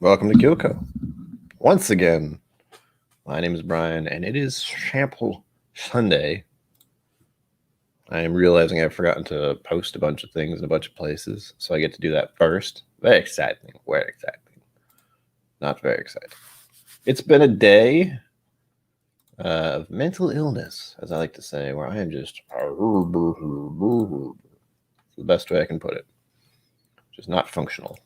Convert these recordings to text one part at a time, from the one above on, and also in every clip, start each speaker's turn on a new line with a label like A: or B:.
A: Welcome to KIllco. Once again, my name is Brian, and it is Shampoo Sunday. I am realizing I've forgotten to post a bunch of things in a bunch of places, so I get to do that first. Very exciting. Very exciting. Not very exciting. It's been a day of mental illness, as I like to say, where I am just the best way I can put it. Just not functional.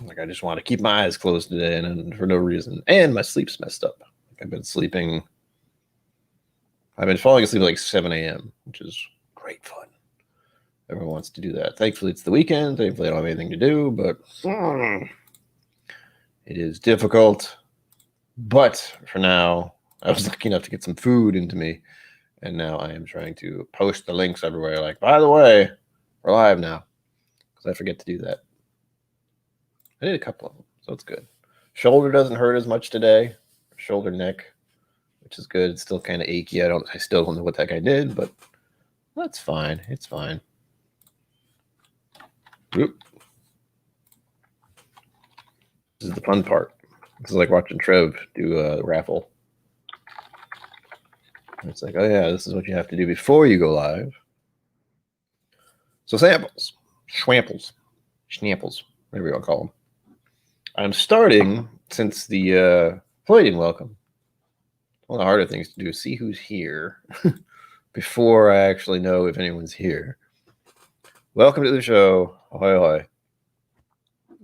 A: Like, I just want to keep my eyes closed today and for no reason. And my sleep's messed up. I've been falling asleep at like 7 a.m., which is great fun. Everyone wants to do that. Thankfully, it's the weekend. Thankfully, I don't have anything to do, but it is difficult. But for now, I was lucky enough to get some food into me, and now I am trying to post the links everywhere. Like, by the way, we're live now, because I forget to do that. I did a couple of them, so it's good. Shoulder doesn't hurt as much today. Shoulder, neck, which is good. It's still kind of achy. I still don't know what that guy did, but that's fine. It's fine. Oop. This is the fun part. This is like watching Trev do a raffle. It's like, oh yeah, this is what you have to do before you go live. So samples, schwamples, schnapples, whatever you want to call them. I'm starting, since the Floydian welcome, one of the harder things to do is see who's here before I actually know if anyone's here. Welcome to the show. Ahoy, ahoy.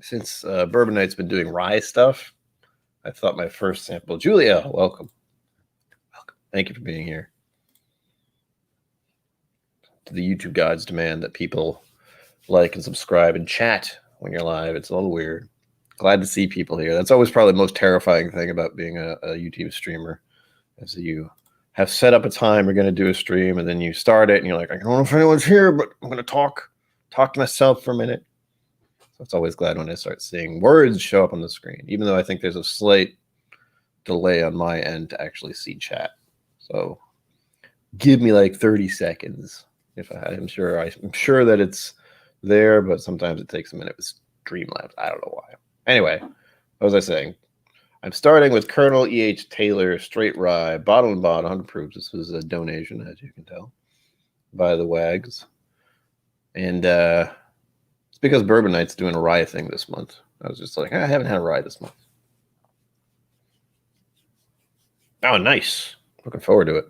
A: Since Bourbon Night's been doing rye stuff, I thought my first sample. Julia, welcome. Welcome. Thank you for being here. The YouTube gods demand that people like and subscribe and chat when you're live. It's a little weird. Glad to see people here. That's always probably the most terrifying thing about being a YouTube streamer, is that you have set up a time you're going to do a stream, and then you start it, and you're like, I don't know if anyone's here, but I'm going to talk to myself for a minute. So it's always glad when I start seeing words show up on the screen, even though I think there's a slight delay on my end to actually see chat. So give me like 30 seconds. I'm sure that it's there, but sometimes it takes a minute with Streamlabs. I don't know why. Anyway, what was I saying? I'm starting with Colonel E.H. Taylor Straight Rye, bottle and bond, 100 proofs. This was a donation, as you can tell, by the Wags. And it's because Bourbon Night's doing a rye thing this month. I was just like, I haven't had a rye this month. Oh, nice. Looking forward to it.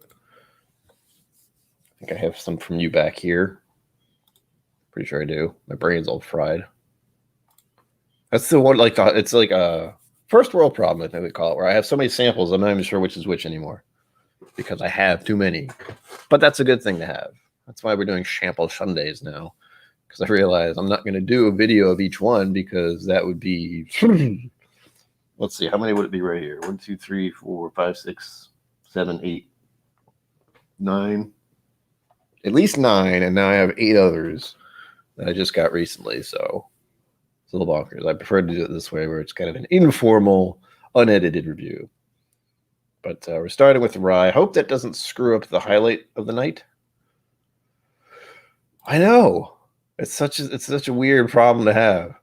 A: I think I have some from you back here. Pretty sure I do. My brain's all fried. That's the one, it's like a first world problem, I think they call it, where I have so many samples, I'm not even sure which is which anymore because I have too many. But that's a good thing to have. That's why we're doing Sample Sundays now, because I realize I'm not going to do a video of each one, because that would be, let's see, how many would it be right here? 1, 2, 3, 4, 5, 6, 7, 8, 9. At least 9, and now I have 8 others that I just got recently, so it's a little bonkers. I prefer to do it this way, where it's kind of an informal, unedited review. But we're starting with rye. I hope that doesn't screw up the highlight of the night. I know. It's such a weird problem to have.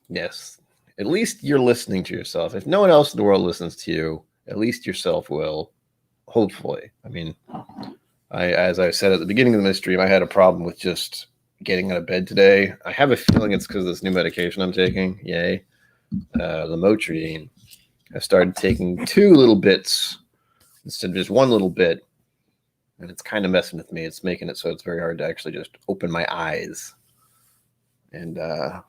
A: Yes. At least you're listening to yourself. If no one else in the world listens to you, at least yourself will. Hopefully. I mean, as I said at the beginning of the stream, I had a problem with just getting out of bed today. I have a feeling it's because of this new medication I'm taking. Yay. The Motridine. I started taking 2 little bits instead of just 1 little bit. And it's kind of messing with me. It's making it so it's very hard to actually just open my eyes. And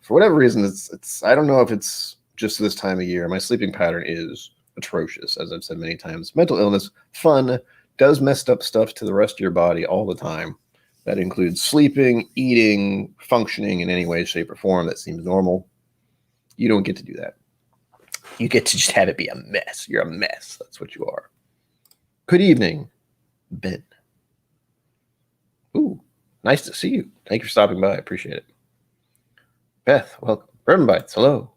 A: for whatever reason, it's I don't know if it's just this time of year. My sleeping pattern is atrocious, as I've said many times. Mental illness, fun, does messed up stuff to the rest of your body all the time. That includes sleeping, eating, functioning in any way, shape, or form that seems normal. You don't get to do that. You get to just have it be a mess. You're a mess. That's what you are. Good evening, Ben. Ooh, nice to see you. Thank you for stopping by. I appreciate it. Beth, welcome. Bourbon Bites, hello.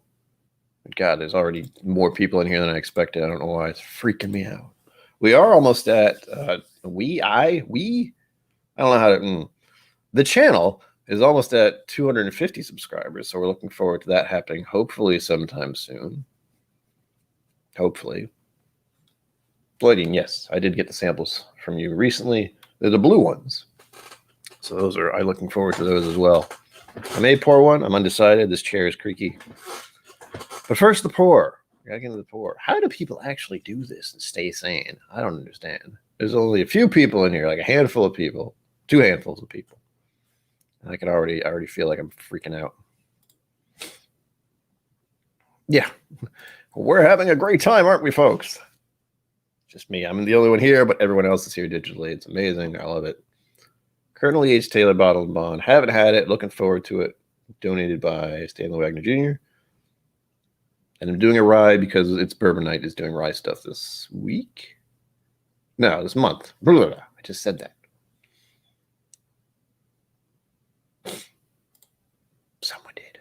A: God, there's already more people in here than I expected. I don't know why. It's freaking me out. We are almost at I don't know how to. The channel is almost at 250 subscribers. So we're looking forward to that happening hopefully sometime soon. Hopefully. Floyding, yes, I did get the samples from you recently. They're the blue ones. So those are, I'm looking forward to those as well. I may pour one. I'm undecided. This chair is creaky. But first, the pour. Gotta get into the pour. How do people actually do this and stay sane? I don't understand. There's only a few people in here, like a handful of people, 2 handfuls of people. And I already feel like I'm freaking out. Yeah. We're having a great time, aren't we, folks? Just me. I'm the only one here, but everyone else is here digitally. It's amazing. I love it. Colonel E.H. Taylor Bottle and Bond. Haven't had it. Looking forward to it. Donated by Stanley Wagner Jr. And I'm doing a rye because it's Bourbon Night is doing rye stuff this week. No, this month. I just said that. Someone did.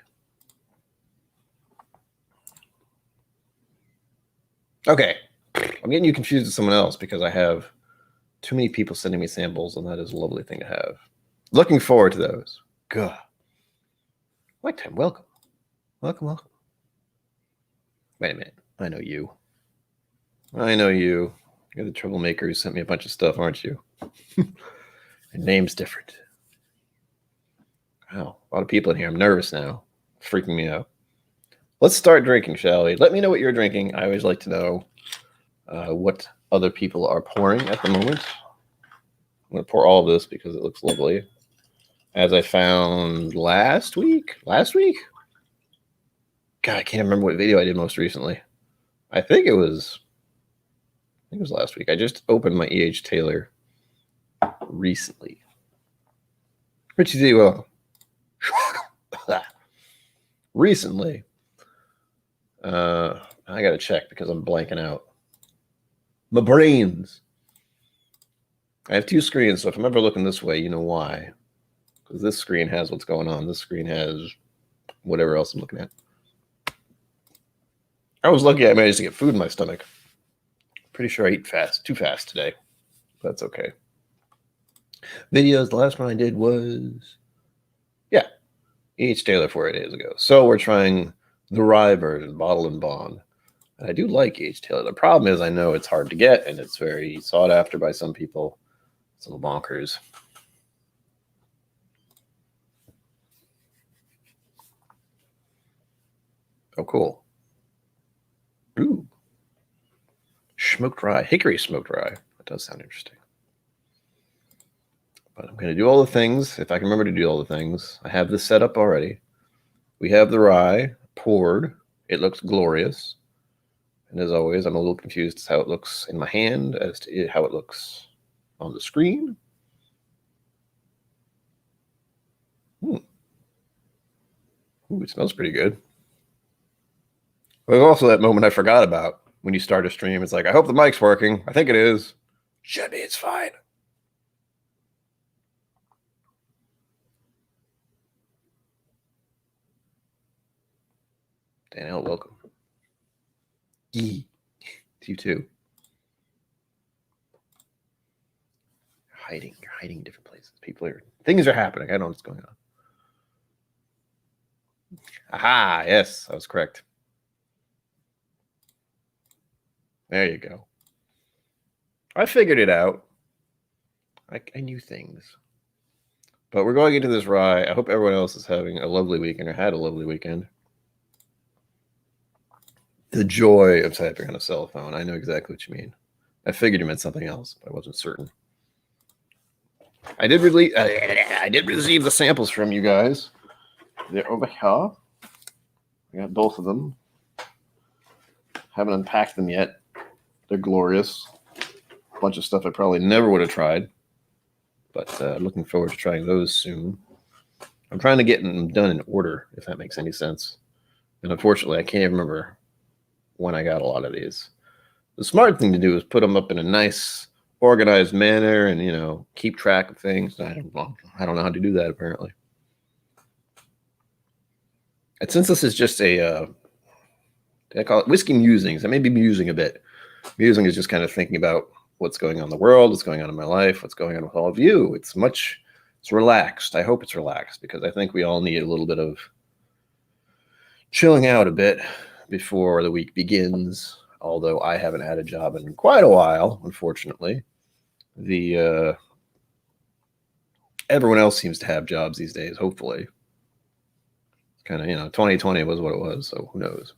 A: Okay. I'm getting you confused with someone else because I have too many people sending me samples, and that is a lovely thing to have. Looking forward to those. God. Lifetime, welcome. Welcome. Wait a minute. I know you. You're the troublemaker who sent me a bunch of stuff, aren't you? Your name's different. Wow. A lot of people in here. I'm nervous now. It's freaking me out. Let's start drinking, shall we? Let me know what you're drinking. I always like to know what other people are pouring at the moment. I'm going to pour all of this because it looks lovely. As I found last week? God, I can't remember what video I did most recently. I think it was last week. I just opened my E.H. Taylor recently. Richie Z, well, recently. I got to check because I'm blanking out. My brains. I have 2 screens, so if I'm ever looking this way, you know why. Because this screen has what's going on. This screen has whatever else I'm looking at. I was lucky I managed to get food in my stomach. Pretty sure I ate too fast today. That's okay. Videos, the last one I did was, E.H. Taylor 4 days ago. So we're trying the rye version, Bottle and Bond. And I do like E.H. Taylor. The problem is I know it's hard to get, and it's very sought after by some people. It's a little bonkers. Oh, cool. Ooh. Smoked rye. Hickory smoked rye. That does sound interesting. But I'm going to do all the things. If I can remember to do all the things. I have this set up already. We have the rye poured. It looks glorious. And as always, I'm a little confused as to how it looks in my hand as to how it looks on the screen. Ooh, it smells pretty good. There's also that moment I forgot about when you start a stream. It's like, I hope the mic's working. I think it is. Should be. It's fine. Danielle, welcome. You too. You're hiding in different places. Things are happening. I don't know what's going on. Aha, yes, I was correct. There you go. I figured it out. I knew things. But we're going into this rye. I hope everyone else is having a lovely weekend or had a lovely weekend. The joy of typing on a cell phone. I know exactly what you mean. I figured you meant something else, but I wasn't certain. I did receive the samples from you guys. They're over here. I got both of them. Haven't unpacked them yet. They're glorious. A bunch of stuff I probably never would have tried. But looking forward to trying those soon. I'm trying to get them done in order, if that makes any sense. And unfortunately, I can't even remember when I got a lot of these. The smart thing to do is put them up in a nice, organized manner and, keep track of things. I don't know how to do that, apparently. And since this is just I call it Whizzky Musings. I may be musing a bit. Musing is just kind of thinking about what's going on in the world, what's going on in my life, what's going on with all of you. It's much It's relaxed. I hope it's relaxed because I think we all need a little bit of chilling out a bit before the week begins. Although I haven't had a job in quite a while, unfortunately. Everyone else seems to have jobs these days, hopefully. It's kind of, 2020 was what it was, so who knows?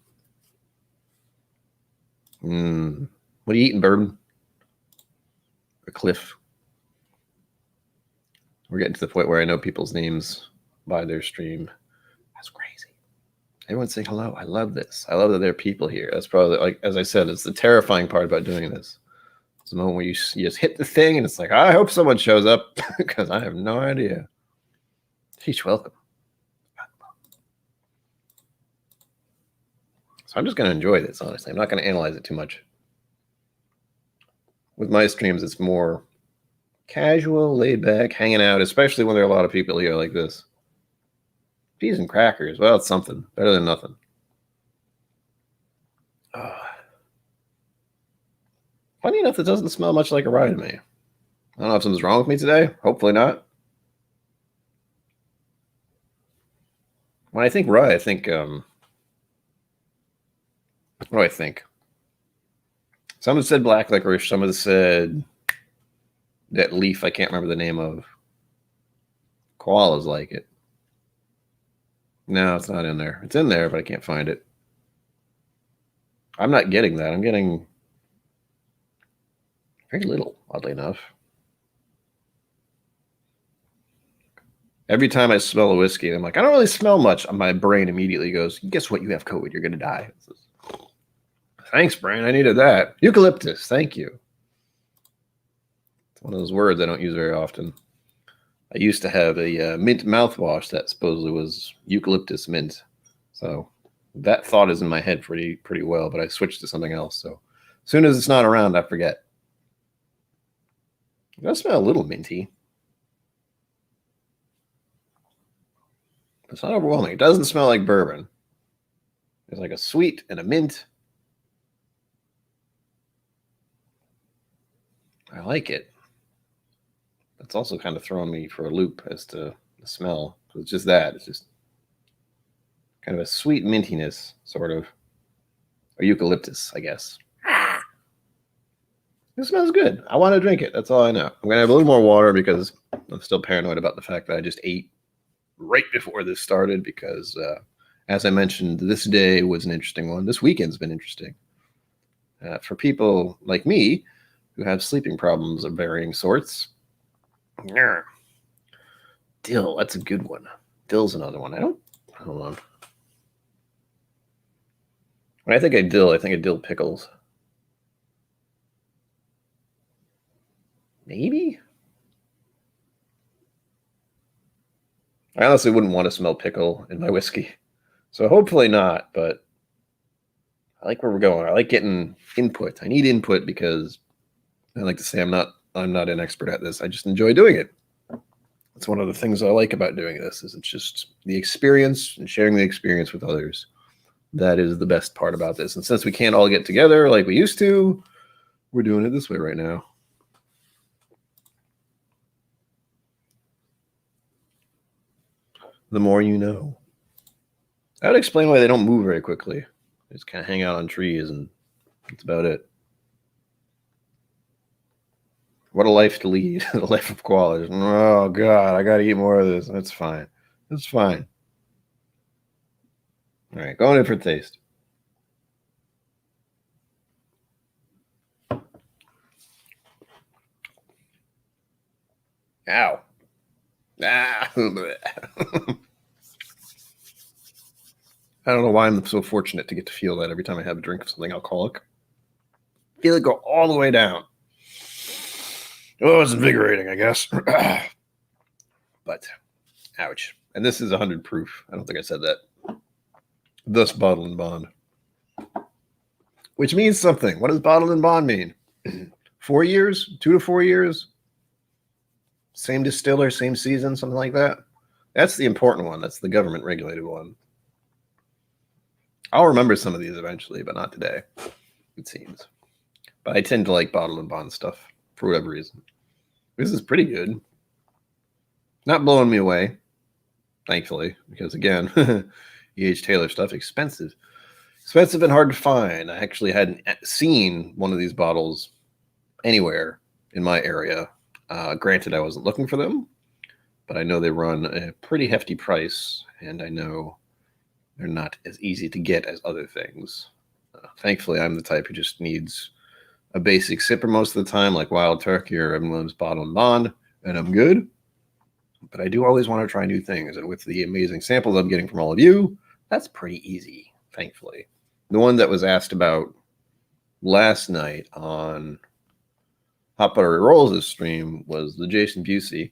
A: What are you eating, Bourbon? Or Cliff? We're getting to the point where I know people's names by their stream. That's crazy. Everyone's saying hello. I love this. I love that there are people here. That's probably, like, as I said, it's the terrifying part about doing this. It's the moment where you just hit the thing and it's like, I hope someone shows up because I have no idea. Teach, welcome. So I'm just going to enjoy this, honestly. I'm not going to analyze it too much. With my streams, it's more casual, laid back, hanging out, especially when there are a lot of people here like this. Peas and crackers. Well, it's something. Better than nothing. Funny enough, it doesn't smell much like a rye to me. I don't know if something's wrong with me today. Hopefully not. When I think rye, I think... what do I think? Someone said black licorice. Someone said that leaf I can't remember the name of. Koalas like it. No, it's not in there. It's in there, but I can't find it. I'm not getting that. I'm getting very little, oddly enough. Every time I smell a whiskey, I'm like, I don't really smell much. My brain immediately goes, guess what? You have COVID. You're going to die. Thanks, Brian. I needed that. Eucalyptus. Thank you. It's one of those words I don't use very often. I used to have a mint mouthwash that supposedly was eucalyptus mint. So that thought is in my head pretty well, but I switched to something else. So as soon as it's not around, I forget. It does smell a little minty. It's not overwhelming. It doesn't smell like bourbon. There's like a sweet and a mint. I like it. It's also kind of throwing me for a loop as to the smell. It's just that. It's just kind of a sweet mintiness, sort of. Or eucalyptus, I guess. It smells good. I want to drink it. That's all I know. I'm going to have a little more water because I'm still paranoid about the fact that I just ate right before this started because, as I mentioned, this day was an interesting one. This weekend's been interesting. For people like me who have sleeping problems of varying sorts. Dill, that's a good one. Dill's another one. Hold on. When I think of dill, I think of dill pickles. Maybe? I honestly wouldn't want to smell pickle in my whiskey. So hopefully not, but I like where we're going. I like getting input. I need input because I like to say I'm not an expert at this. I just enjoy doing it. It's one of the things I like about doing this is it's just the experience and sharing the experience with others. That is the best part about this. And since we can't all get together like we used to, we're doing it this way right now. The more you know. That would explain why they don't move very quickly. They just kind of hang out on trees and that's about it. What a life to lead. The life of koalas. Oh, God, I got to eat more of this. That's fine. That's fine. All right, going in for taste. Ow. Ah. I don't know why I'm so fortunate to get to feel that every time I have a drink of something alcoholic. Feel it go all the way down. Oh, it's invigorating, I guess. But, ouch. And this is 100 proof. I don't think I said that. Thus, bottle and bond. Which means something. What does bottle and bond mean? 4 years? 2 to 4 years? Same distiller, same season, something like that? That's the important one. That's the government regulated one. I'll remember some of these eventually, but not today, it seems. But I tend to like bottle and bond stuff for whatever reason. This is pretty good. Not blowing me away, thankfully, because again, E.H. Taylor stuff, expensive and hard to find. I actually hadn't seen one of these bottles anywhere in my area. Granted, I wasn't looking for them, but I know they run a pretty hefty price, and I know they're not as easy to get as other things. Thankfully, I'm the type who just needs a basic sipper most of the time, like Wild Turkey or Evan Williams Bottle and Bond, and I'm good. But I do always want to try new things, and with the amazing samples I'm getting from all of you, that's pretty easy, thankfully. The one that was asked about last night on Hot Buttery Rolls' stream was the Jason Busey.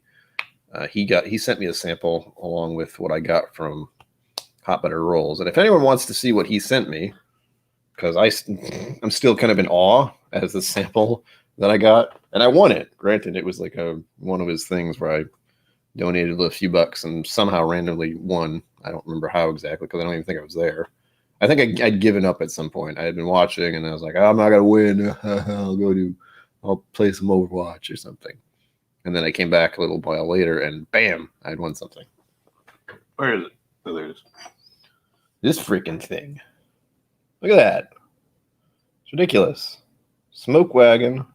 A: He sent me a sample along with what I got from Hot Buttery Rolls. And if anyone wants to see what he sent me, because I'm still kind of in awe as the sample that I got, and I won it. Granted, it was like one of his things where I donated a few bucks and somehow randomly won. I don't remember how exactly because I don't even think I was there. I think I'd given up at some point. I had been watching and I was like, I'm not gonna win. I'll play some Overwatch or something. And then I came back a little while later and bam, I'd won something. Where is it? Oh, there it is. This freaking thing. Look at that. It's ridiculous. Smoke Wagon.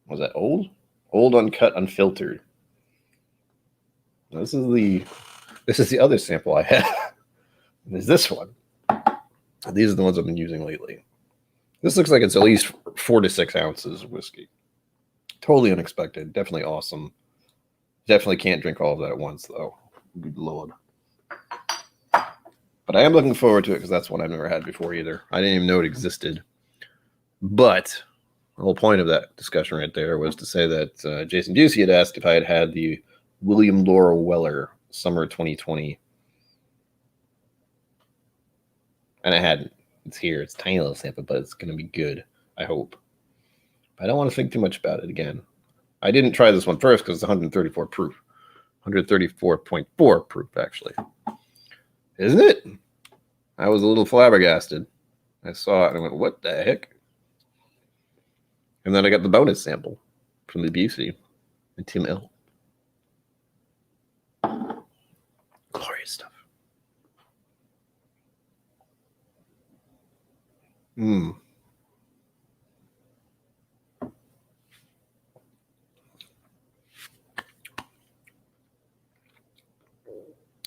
A: Was that old? Old, uncut, unfiltered. This is the other sample I had. There's this one. These are the ones I've been using lately. This looks like it's at least 4 to 6 ounces of whiskey. Totally unexpected. Definitely awesome. Definitely can't drink all of that at once, though. Good Lord. But I am looking forward to it because that's one I've never had before either. I didn't even know it existed. But the whole point of that discussion right there was to say that Jason Busey had asked if I had had the William Laurel Weller Summer 2020. And I hadn't. It's here. It's a tiny little sample, but it's going to be good, I hope. But I don't want to think too much about it again. I didn't try this one first because it's 134 proof. 134.4 proof, actually. Isn't it? I was a little flabbergasted. I saw it and I went, what the heck? And then I got the bonus sample from the Busey and Tim L. Glorious stuff.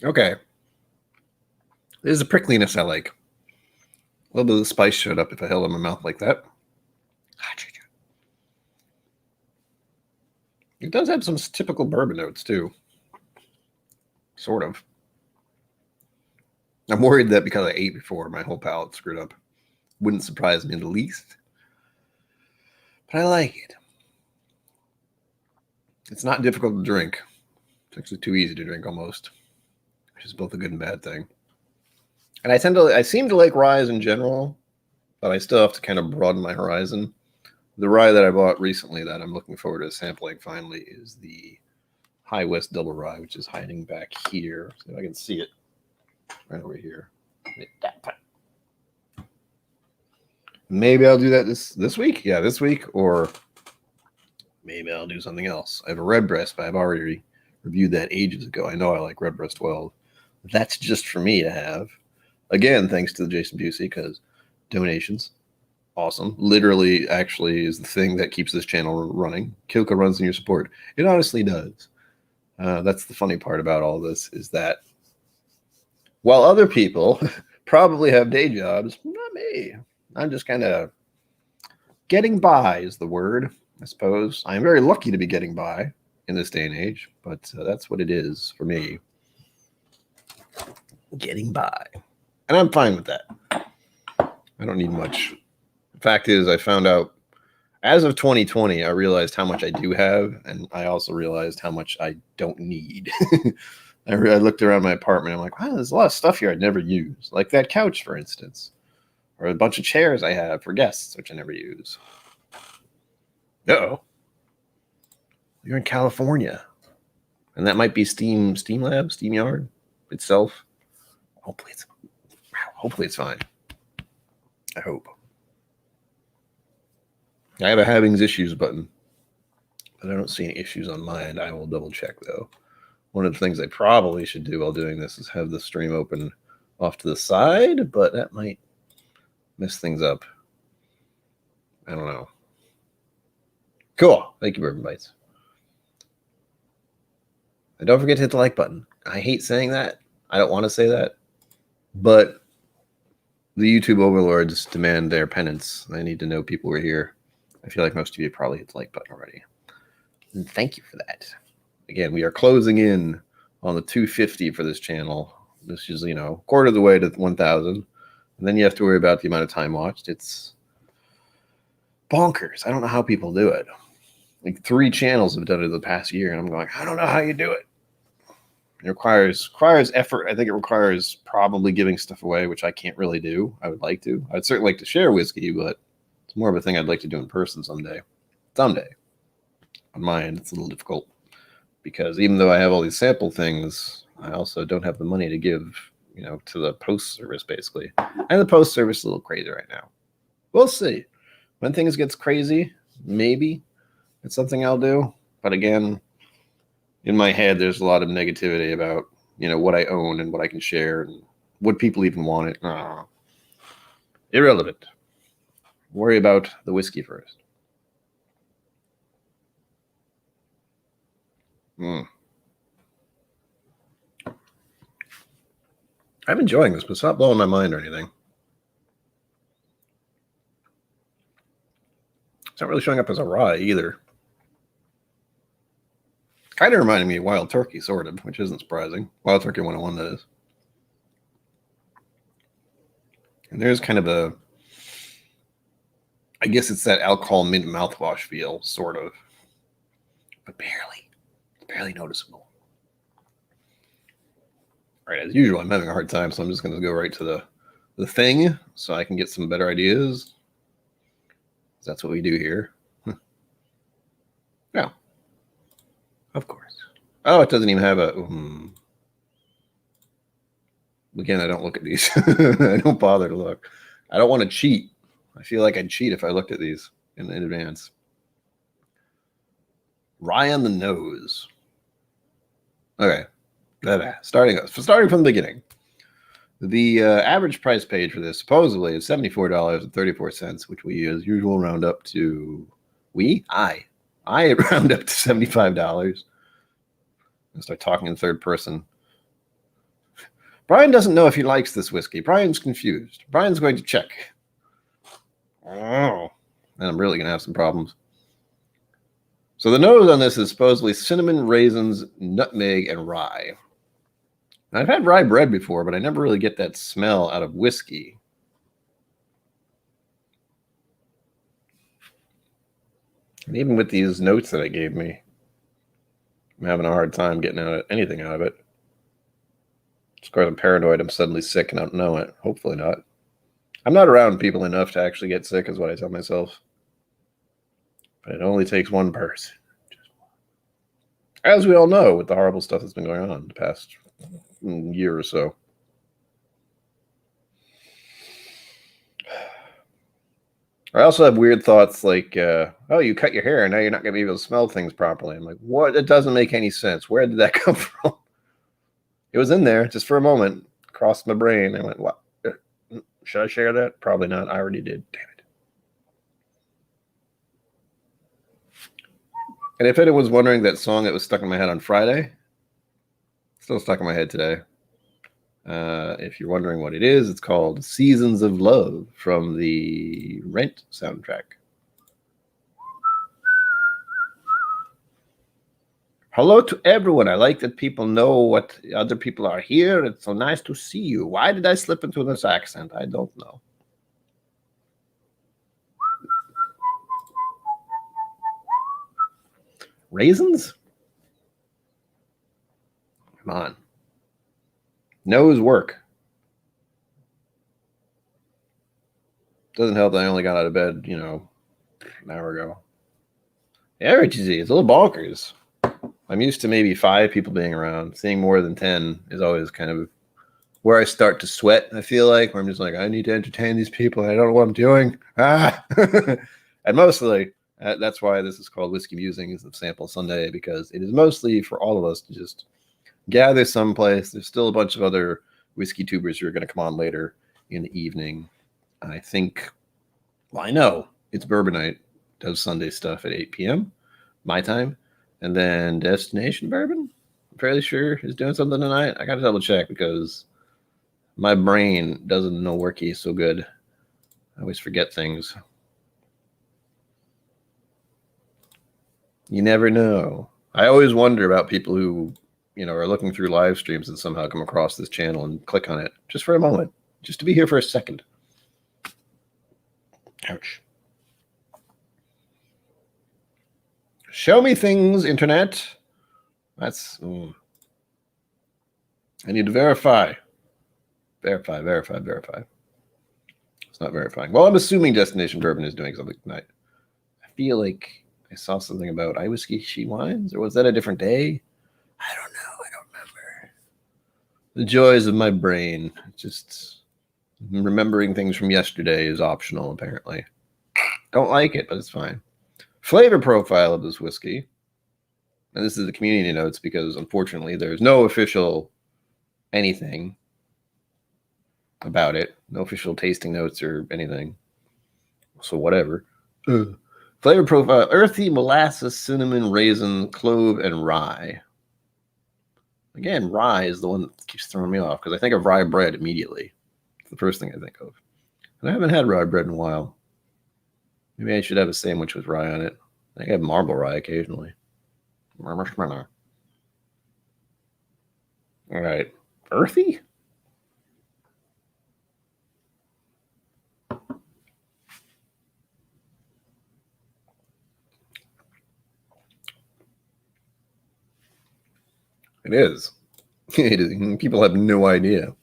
A: Okay. There's a prickliness I like. A little bit of the spice showed up if I held it in my mouth like that. It does have some typical bourbon notes, too. Sort of. I'm worried that because I ate before, my whole palate screwed up. Wouldn't surprise me in the least. But I like it. It's not difficult to drink. It's actually too easy to drink almost, which is both a good and bad thing. And I seem to like ryes in general, but I still have to kind of broaden my horizon. The rye that I bought recently that I'm looking forward to sampling finally is the High West Double Rye, which is hiding back here. See if I can see it right over here. Maybe I'll do that this week. Yeah, this week, or maybe I'll do something else. I have a Redbreast, but I've already reviewed that ages ago. I know I like Redbreast 12. That's just for me to have. Again, thanks to the Jason Busey, because donations, awesome. Literally, actually, is the thing that keeps this channel running. KIllco runs on your support. It honestly does. That's the funny part about all this, is that while other people probably have day jobs, not me. I'm just kind of getting by is the word, I suppose. I'm very lucky to be getting by in this day and age, but that's what it is for me. Getting by. And I'm fine with that. I don't need much. The fact is, I found out as of 2020, I realized how much I do have, and I also realized how much I don't need. I looked around my apartment. I'm like, wow, there's a lot of stuff here I'd never use. Like that couch, for instance. Or a bunch of chairs I have for guests, which I never use. Uh-oh. You're in California. And that might be Steam Lab, Steam Yard itself. Hopefully it's fine. I hope. I have a havings issues button. I don't see any issues on my end. I will double check though. One of the things I probably should do while doing this is have the stream open off to the side, but that might mess things up. I don't know. Cool. Thank you, Bourbon Bites. And don't forget to hit the like button. I hate saying that. I don't want to say that. But the YouTube overlords demand their penance. They need to know people are here. I feel like most of you probably hit the like button already. And thank you for that. Again, we are closing in on the 250 for this channel. This is, quarter of the way to 1,000. And then you have to worry about the amount of time watched. It's bonkers. I don't know how people do it. Like 3 channels have done it in the past year, and I'm going, I don't know how you do it. It requires effort. I think it requires probably giving stuff away, which I can't really do. I would like to. I'd certainly like to share whiskey, but it's more of a thing I'd like to do in person someday. Someday. On my end, it's a little difficult because even though I have all these sample things, I also don't have the money to give, to the post service basically. And the post service is a little crazy right now. We'll see. When things gets crazy, maybe it's something I'll do. But again, in my head, there's a lot of negativity about, what I own and what I can share and would people even want it. Irrelevant. Worry about the whiskey first. I'm enjoying this, but it's not blowing my mind or anything. It's not really showing up as a rye either. Kind of reminding me of Wild Turkey, sort of, which isn't surprising. Wild Turkey 101, that is. And there's kind of I guess it's that alcohol mint mouthwash feel, sort of. But barely noticeable. All right, as usual, I'm having a hard time, so I'm just going to go right to the thing so I can get some better ideas. That's what we do here. Yeah. Of course. Oh, it doesn't even have a... Again, I don't look at these. I don't bother to look. I don't want to cheat. I feel like I'd cheat if I looked at these in advance. Rye on the nose. Okay. Starting from the beginning. The average price paid for this supposedly is $74.34, which we as usual round up to... I round up to $75. And start talking in third person. Brian doesn't know if he likes this whiskey. Brian's confused. Brian's going to check. Oh, and I'm really going to have some problems. So the nose on this is supposedly cinnamon, raisins, nutmeg, and rye. Now, I've had rye bread before, but I never really get that smell out of whiskey. And even with these notes that it gave me, I'm having a hard time getting anything out of it. Of course, I'm paranoid I'm suddenly sick and I don't know it. Hopefully not. I'm not around people enough to actually get sick, is what I tell myself. But it only takes one person. As we all know, with the horrible stuff that's been going on the past year or so. I also have weird thoughts like, oh, you cut your hair, and now you're not going to be able to smell things properly. I'm like, what? It doesn't make any sense. Where did that come from? It was in there just for a moment. Crossed my brain. I went, what? Should I share that? Probably not. I already did. Damn it. And if anyone was wondering, that song that was stuck in my head on Friday, still stuck in my head today. If you're wondering what it is, it's called Seasons of Love from the Rent soundtrack. Hello to everyone. I like that people know what other people are here. It's so nice to see you. Why did I slip into this accent? I don't know. Raisins? Come on. Nose work. Doesn't help that I only got out of bed, an hour ago. Yeah, it's a little bonkers. I'm used to maybe 5 people being around. Seeing more than 10 is always kind of where I start to sweat, I feel like, where I'm just like, I need to entertain these people. I don't know what I'm doing. And mostly, That's why this is called Whiskey Musings of Sample Sunday, because it is mostly for all of us to just gather someplace. There's still a bunch of other whiskey tubers who are going to come on later in the evening. I think, well, I know it's Bourbon Night does Sunday stuff at 8 p.m. my time. And then Destination Bourbon, I'm fairly sure, is doing something tonight. I got to double check because my brain doesn't know worky so good. I always forget things. You never know. I always wonder about people who, are looking through live streams and somehow come across this channel and click on it just for a moment, just to be here for a second. Ouch. Show me things, internet. That's... I need to verify. Verify. It's not verifying. Well, I'm assuming Destination Bourbon is doing something tonight. I feel like I saw something about iWhiskey She Wines, or was that a different day? I don't know. I don't remember. The joys of my brain. Just remembering things from yesterday is optional, apparently. Don't like it, but it's fine. Flavor profile of this whiskey. And this is the community notes because, unfortunately, there's no official anything about it. No official tasting notes or anything. So whatever. Flavor profile: earthy, molasses, cinnamon, raisin, clove, and rye. Again, rye is the one that keeps throwing me off because I think of rye bread immediately. It's the first thing I think of. And I haven't had rye bread in a while. Maybe I should have a sandwich with rye on it. I have marble rye occasionally. All right. Earthy? It is. It is. People have no idea.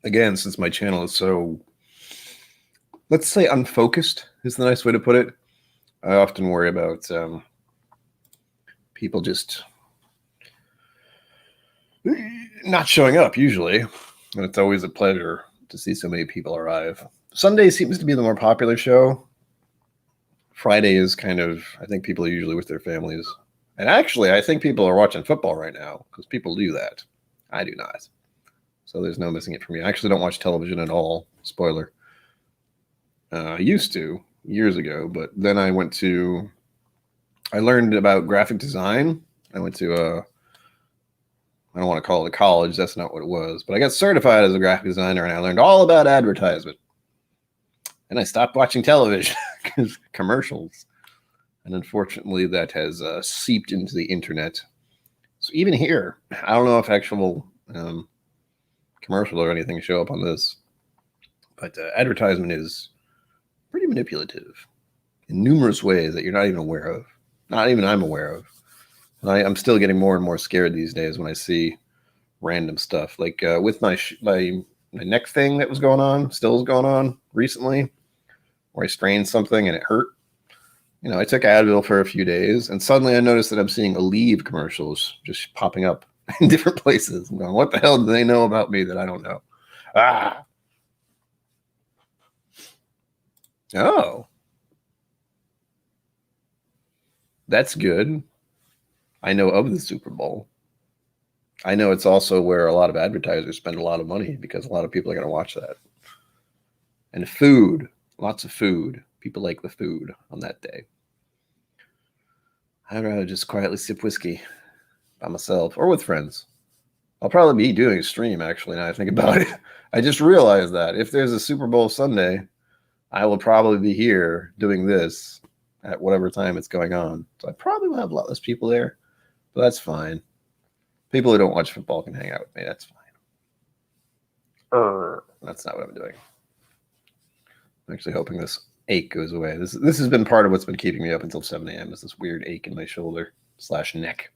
A: Again, since my channel is so, let's say, unfocused is the nice way to put it. I often worry about people just not showing up, usually. And it's always a pleasure to see so many people arrive. Sunday seems to be the more popular show. Friday is kind of, I think people are usually with their families. And actually, I think people are watching football right now because people do that. I do not. So there's no missing it for me. I actually don't watch television at all. Spoiler. I used to years ago, but then I learned about graphic design. I went to I don't want to call it a college. That's not what it was. But I got certified as a graphic designer, and I learned all about advertisement. And I stopped watching television because commercials. And unfortunately, that has seeped into the internet. So even here, I don't know if actual commercial or anything show up on this. But advertisement is pretty manipulative in numerous ways that you're not even aware of. Not even I'm aware of. And I'm still getting more and more scared these days when I see random stuff. Like with my neck thing that was going on, still is going on recently, where I strained something and it hurt. I took Advil for a few days, and suddenly I noticed that I'm seeing Aleve commercials just popping up in different places. I'm going, what the hell do they know about me that I don't know? Oh. That's good. I know of the Super Bowl. I know it's also where a lot of advertisers spend a lot of money because a lot of people are going to watch that. And food, lots of food. People like the food on that day. I'd rather just quietly sip whiskey by myself or with friends. I'll probably be doing a stream, actually, now I think about it. I just realized that if there's a Super Bowl Sunday, I will probably be here doing this at whatever time it's going on. So I probably will have a lot less people there, but that's fine. People who don't watch football can hang out with me. That's fine. That's not what I'm doing. I'm actually hoping this ache goes away. This has been part of what's been keeping me up until 7 a.m. is this weird ache in my shoulder / neck.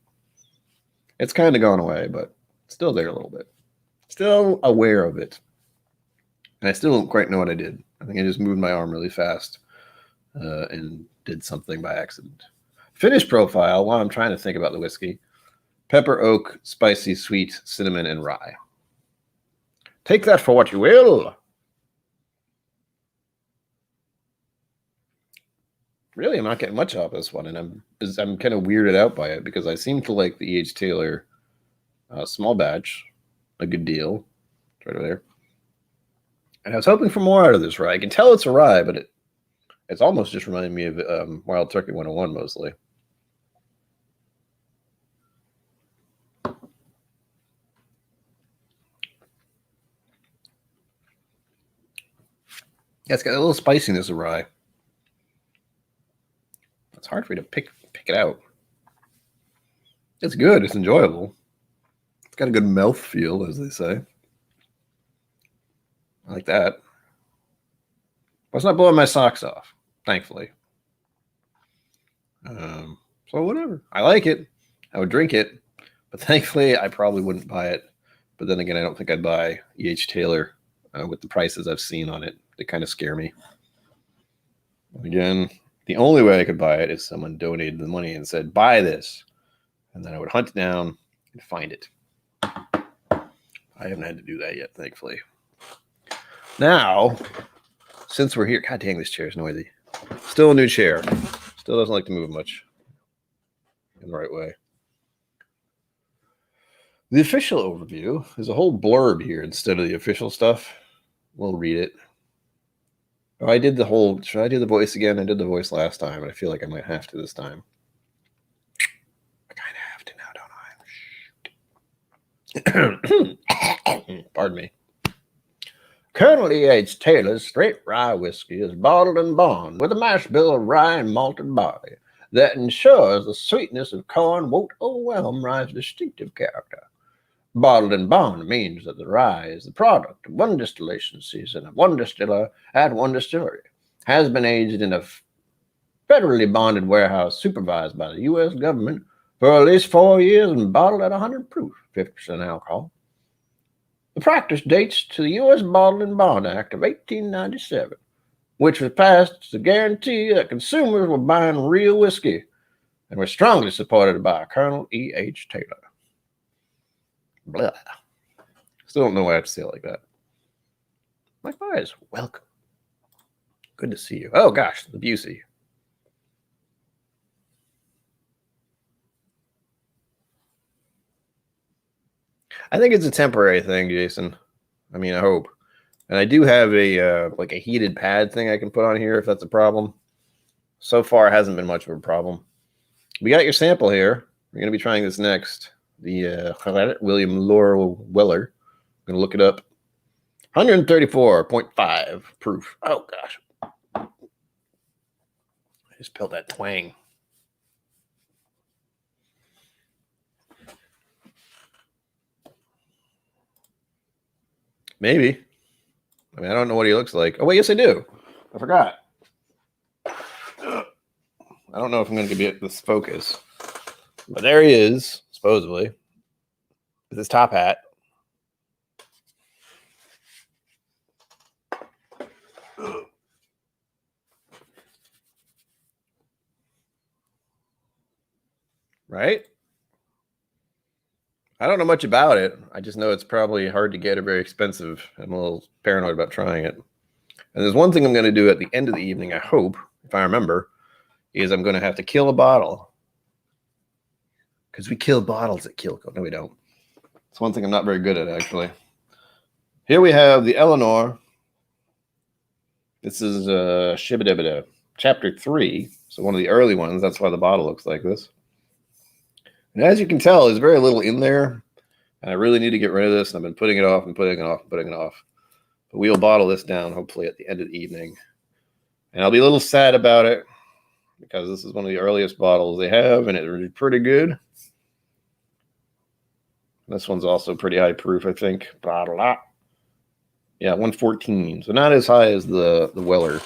A: It's kind of gone away, but still there a little bit. Still aware of it. And I still don't quite know what I did. I think I just moved my arm really fast and did something by accident. Finish profile, while I'm trying to think about the whiskey. Pepper, oak, spicy, sweet, cinnamon, and rye. Take that for what you will. really, I'm not getting much off this one, and I'm kind of weirded out by it because I seem to like the E.H. Taylor small batch a good deal. It's right over there. And I was hoping for more out of this rye. I can tell it's a rye, but it's almost just reminding me of Wild Turkey 101 mostly. Yeah, it's got a little spiciness of rye. It's hard for me to pick it out. It's good. It's enjoyable. It's got a good mouth feel, as they say. I like that. But it's not blowing my socks off, thankfully. So whatever. I like it. I would drink it. But thankfully, I probably wouldn't buy it. But then again, I don't think I'd buy E.H. Taylor with the prices I've seen on it. They kind of scare me. Again, the only way I could buy it is someone donated the money and said, buy this. And then I would hunt it down and find it. I haven't had to do that yet, thankfully. Now, since we're here, god dang, this chair is noisy. Still a new chair. Still doesn't like to move much in the right way. The official overview is a whole blurb here instead of the official stuff. We'll read it. Oh, I did the whole, should I do the voice again? I did the voice last time, and I feel like I might have to this time. I kind of have to now, don't I? Pardon me. Colonel E.H. Taylor's straight rye whiskey is bottled and bond with a mash bill of rye and malted barley that ensures the sweetness of corn won't overwhelm rye's distinctive character. Bottled and bond means that the rye is the product of one distillation season of one distiller at one distillery, has been aged in a federally bonded warehouse supervised by the U.S. government for at least 4 years and bottled at 100 proof, 50% alcohol. The practice dates to the U.S. Bottle and Bond Act of 1897, which was passed to guarantee that consumers were buying real whiskey and was strongly supported by Colonel E.H. Taylor. Blah. Still don't know why I have to say it like that. Likewise, welcome. Good to see you. Oh gosh, the Busey. I think it's a temporary thing, Jason. I mean, I hope. And I do have a like a heated pad thing I can put on here if that's a problem. So far, it hasn't been much of a problem. We got your sample here. We're going to be trying this next. The William Laurel Weller. I'm going to look it up. 134.5 proof. Oh, gosh. I just felt that twang. Maybe. I mean, I don't know what he looks like. Oh, wait, yes, I do. I forgot. I don't know if I'm going to get this focus. But there he is, supposedly, with his top hat. Right? I don't know much about it. I just know it's probably hard to get or very expensive. I'm a little paranoid about trying it. And there's one thing I'm going to do at the end of the evening, I hope, if I remember, is I'm going to have to kill a bottle. Because we kill bottles at KIllco. No, we don't. It's one thing I'm not very good at, actually. Here we have the Eleanor. This is Shibidibida, Chapter 3. So one of the early ones. That's why the bottle looks like this. And as you can tell, there's very little in there. And I really need to get rid of this. And I've been putting it off and putting it off and putting it off. But we'll bottle this down, hopefully, at the end of the evening. And I'll be a little sad about it. Because this is one of the earliest bottles they have. And it's pretty good. This one's also pretty high proof, I think. Bottle up. Yeah, 114. So not as high as the Weller.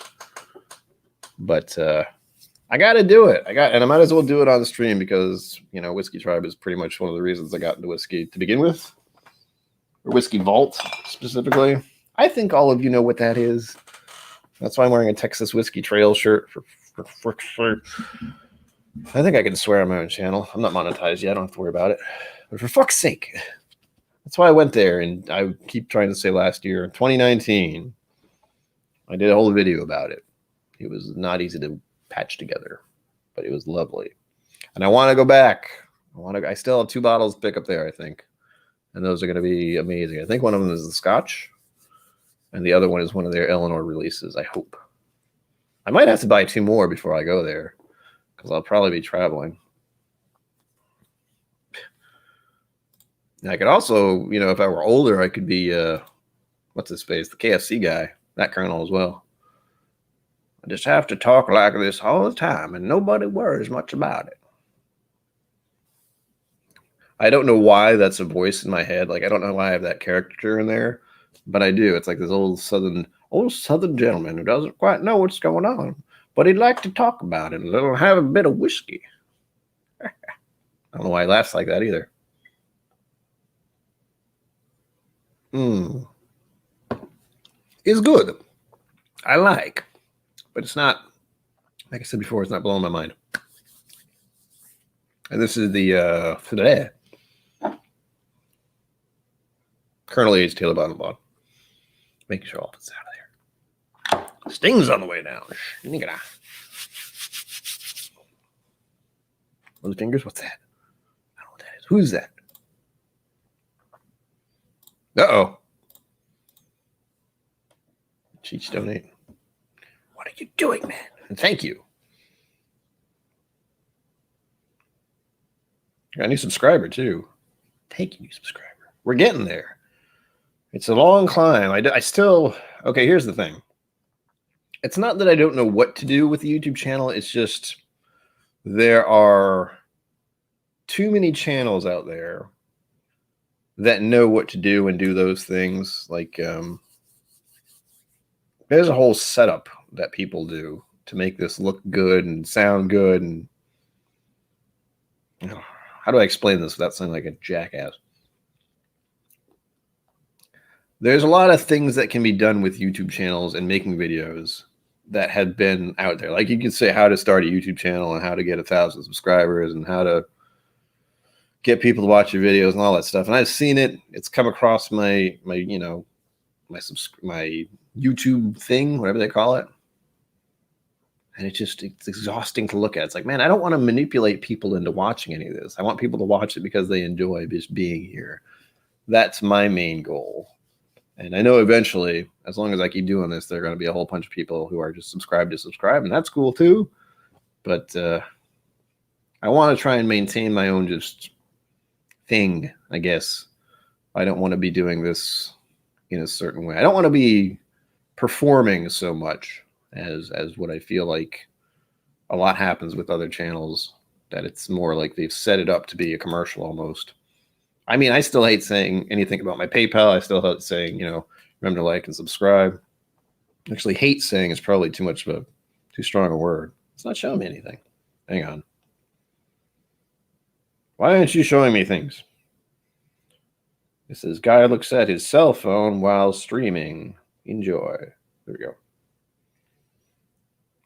A: But I got to do it. And I might as well do it on the stream because, you know, Whiskey Tribe is pretty much one of the reasons I got into whiskey to begin with. Or Whiskey Vault, specifically. I think all of you know what that is. That's why I'm wearing a Texas Whiskey Trail shirt. I think I can swear on my own channel. I'm not monetized yet. I don't have to worry about it. But for fuck's sake. That's why I went there. And I keep trying to say last year, 2019, I did a whole video about it. It was not easy to patched together, but it was lovely. And I want to go back. I still have 2 bottles to pick up there, I think. And those are going to be amazing. I think one of them is the Scotch, and the other one is one of their Eleanor releases, I hope. I might have to buy 2 more before I go there, because I'll probably be traveling. And I could also, if I were older, I could be, what's his face, the KFC guy, that colonel as well. I just have to talk like this all the time, and nobody worries much about it. I don't know why that's a voice in my head. Like, I don't know why I have that character in there, but I do. It's like this old southern gentleman who doesn't quite know what's going on, but he'd like to talk about it and have a bit of whiskey. I don't know why he laughs like that either. It's good. I like, but it's not, like I said before, it's not blowing my mind. And this is the today. Colonel Aged Taylor Bottom Bottom. Making sure all of it's out of there. Sting's on the way down. Little fingers, what's that? I don't know what that is. Who's that? Uh-oh. Cheats donate. What are you doing, man? And thank you. Got a new subscriber, too. Thank you, new subscriber. We're getting there. It's a long climb. I still... Okay, here's the thing. It's not that I don't know what to do with the YouTube channel. It's just there are too many channels out there that know what to do and do those things. Like, there's a whole setup that people do to make this look good and sound good. And how do I explain this without sounding like a jackass? There's a lot of things that can be done with YouTube channels and making videos that had been out there. Like, you could say how to start a YouTube channel and how to get 1,000 subscribers and how to get people to watch your videos and all that stuff. And I've seen it. It's come across my YouTube thing, whatever they call it. And it's exhausting to look at. It's like, man, I don't want to manipulate people into watching any of this. I want people to watch it because they enjoy just being here. That's my main goal. And I know eventually, as long as I keep doing this, there are going to be a whole bunch of people who are just subscribed to subscribe, and that's cool too. But I want to try and maintain my own just thing, I guess. I don't want to be doing this in a certain way. I don't want to be performing so much as what I feel like a lot happens with other channels, that it's more like they've set it up to be a commercial almost. I mean, I still hate saying anything about my PayPal. I still hate saying, remember to like and subscribe. Actually, hate saying is probably too strong a word. It's not showing me anything. Hang on. Why aren't you showing me things? It says, guy looks at his cell phone while streaming. Enjoy. There we go.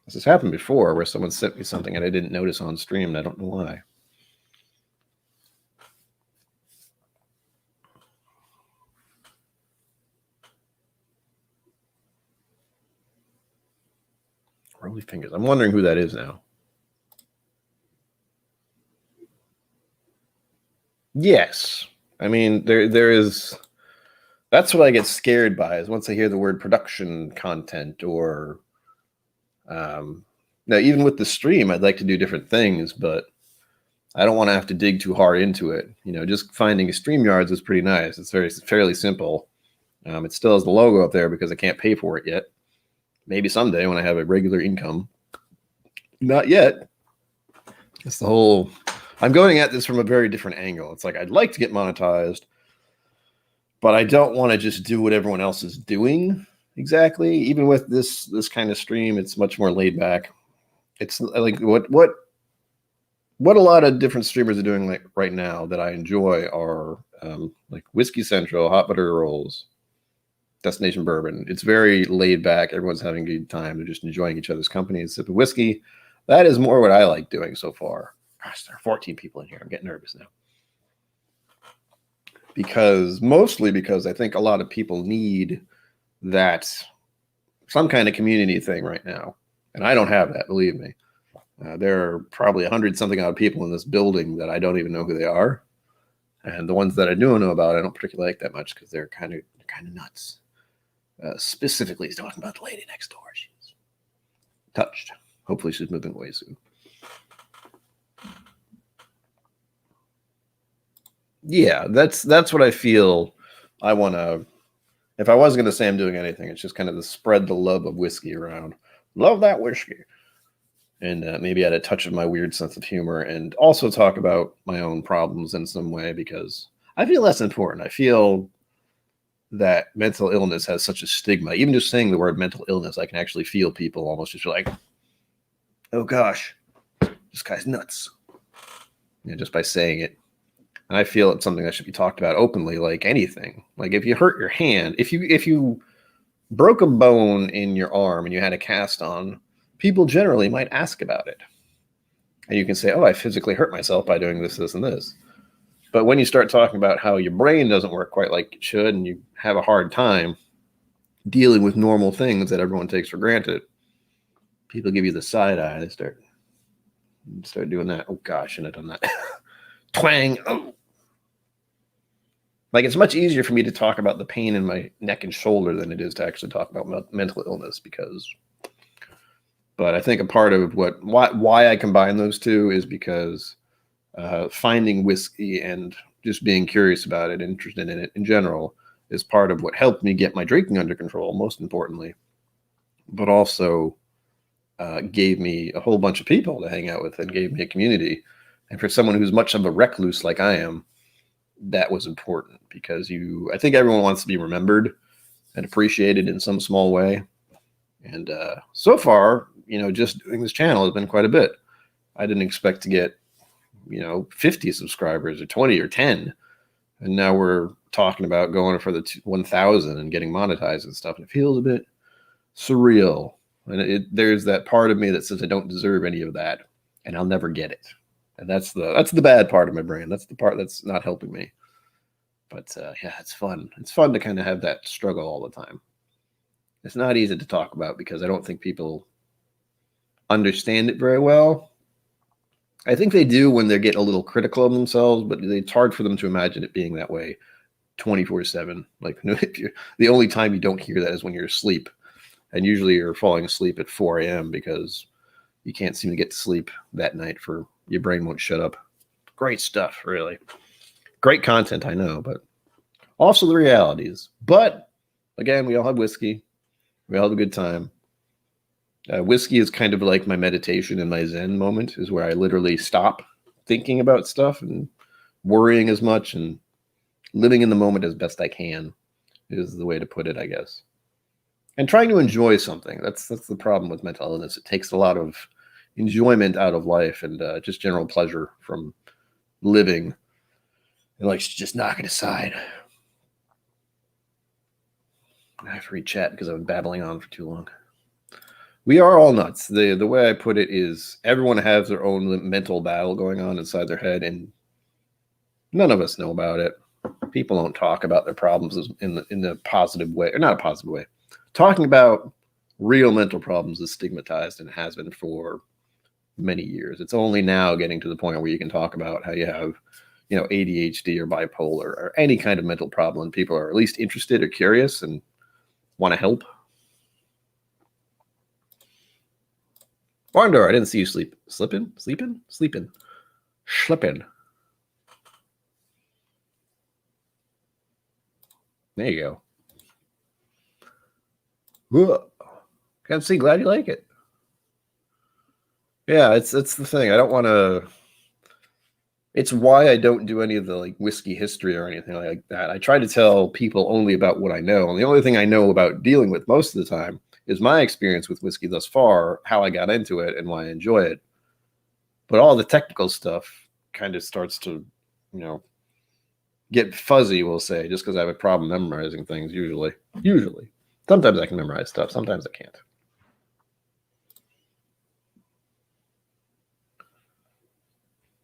A: This has happened before where someone sent me something and I didn't notice on stream, and I don't know why. Rolly fingers. I'm wondering who that is now. Yes. I mean, there is... That's what I get scared by, is once I hear the word production content or... now, even with the stream, I'd like to do different things, but I don't want to have to dig too hard into it. Just finding a StreamYards is pretty nice. It's fairly simple. It still has the logo up there because I can't pay for it yet. Maybe someday when I have a regular income. Not yet. It's the whole... I'm going at this from a very different angle. It's like, I'd like to get monetized, but I don't want to just do what everyone else is doing. Exactly. Even with this kind of stream, it's much more laid back. It's like what a lot of different streamers are doing like right now that I enjoy are like Whiskey Central, Hot Butter Rolls, Destination Bourbon. It's very laid back. Everyone's having a good time. They're just enjoying each other's company and sipping whiskey. That is more what I like doing so far. Gosh, there are 14 people in here. I'm getting nervous now. Mostly because I think a lot of people need that some kind of community thing right now. And I don't have that, believe me. There are probably 100-something odd people in this building that I don't even know who they are. And the ones that I do know about, I don't particularly like that much because they're kind of nuts. Specifically, he's talking about the lady next door. She's touched. Hopefully she's moving away soon. Yeah, that's what I feel I want to. If I was going to say I'm doing anything, it's just kind of to spread the love of whiskey around. Love that whiskey. And maybe add a touch of my weird sense of humor and also talk about my own problems in some way because I feel that's important. I feel that mental illness has such a stigma. Even just saying the word mental illness, I can actually feel people almost just like, oh gosh, this guy's nuts. Just by saying it. And I feel it's something that should be talked about openly, like anything. Like if you hurt your hand, if you broke a bone in your arm and you had a cast on, people generally might ask about it. And you can say, oh, I physically hurt myself by doing this, this, and this. But when you start talking about how your brain doesn't work quite like it should and you have a hard time dealing with normal things that everyone takes for granted, people give you the side eye. They start doing that. Oh, gosh, shouldn't have done that. Twang. Oh. Like, it's much easier for me to talk about the pain in my neck and shoulder than it is to actually talk about mental illness but I think a part of why I combine those two is because finding whiskey and just being curious about it, interested in it in general, is part of what helped me get my drinking under control, most importantly, but also gave me a whole bunch of people to hang out with and gave me a community. And for someone who's much of a recluse like I am, that was important because I think everyone wants to be remembered and appreciated in some small way. And so far, just doing this channel has been quite a bit. I didn't expect to get, 50 subscribers or 20 or 10. And now we're talking about going for the 1,000 and getting monetized and stuff. And it feels a bit surreal. And there's that part of me that says I don't deserve any of that and I'll never get it. And that's the bad part of my brain. That's the part that's not helping me. But yeah, it's fun. It's fun to kind of have that struggle all the time. It's not easy to talk about because I don't think people understand it very well. I think they do when they get a little critical of themselves, but it's hard for them to imagine it being that way 24/7. Like the only time you don't hear that is when you're asleep. And usually you're falling asleep at 4 a.m. because you can't seem to get to sleep that night your brain won't shut up. Great stuff, really. Great content, I know, but also the realities. But again, we all have whiskey. We all have a good time. Whiskey is kind of like my meditation and my Zen moment, is where I literally stop thinking about stuff and worrying as much and living in the moment as best I can is the way to put it, I guess. And trying to enjoy something. That's the problem with mental illness. It takes a lot of enjoyment out of life and just general pleasure from living. It likes to just knock it aside. I have to read chat because I've been babbling on for too long. We are all nuts. The way I put it is everyone has their own mental battle going on inside their head, and none of us know about it. People don't talk about their problems in the positive way, or not a positive way. Talking about real mental problems is stigmatized and has been for many years. It's only now getting to the point where you can talk about how you have, ADHD or bipolar or any kind of mental problem. People are at least interested or curious and want to help. Wandor, I didn't see you sleeping. There you go. Whoa. Can't see. Glad you like it. Yeah, it's the thing. I don't want to. It's why I don't do any of the whiskey history or anything like that. I try to tell people only about what I know, and the only thing I know about dealing with most of the time is my experience with whiskey thus far, how I got into it, and why I enjoy it. But all the technical stuff kind of starts to, get fuzzy, we'll say, just because I have a problem memorizing things usually. Sometimes I can memorize stuff. Sometimes I can't.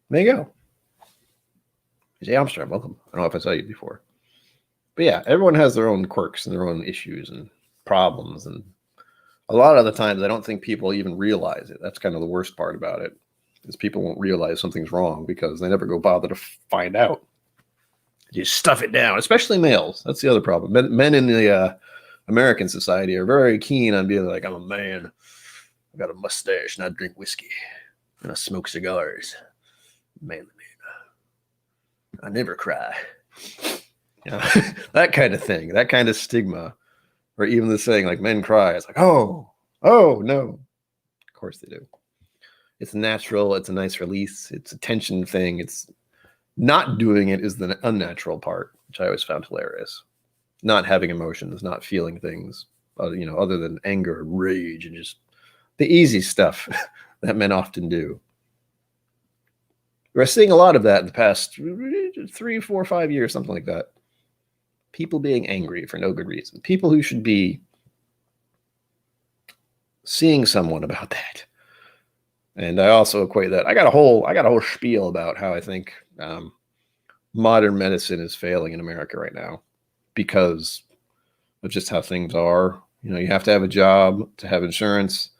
A: There you go. Jay Armstrong, welcome. I don't know if I saw you before. But yeah, everyone has their own quirks and their own issues and problems and A lot of the times, I don't think people even realize it. That's kind of the worst part about it, is people won't realize something's wrong because they never go bother to find out. You stuff it down, especially males. That's the other problem. Men in the American society are very keen on being like, I'm a man. I got a mustache and I drink whiskey and I smoke cigars. Manly man. I never cry. You know, that kind of thing, that kind of stigma. Or even the saying like men cry. It's like, oh no. Of course they do. It's natural. It's a nice release. It's a tension thing. It's not doing it is the unnatural part, which I always found hilarious. Not having emotions, not feeling things, other than anger, rage, and just the easy stuff that men often do. We're seeing a lot of that in the past 3, 4, 5 years, something like that. People being angry for no good reason. People who should be seeing someone about that. And I also equate that. I got a whole spiel about how I think modern medicine is failing in America right now because of just how things are. You have to have a job to have insurance.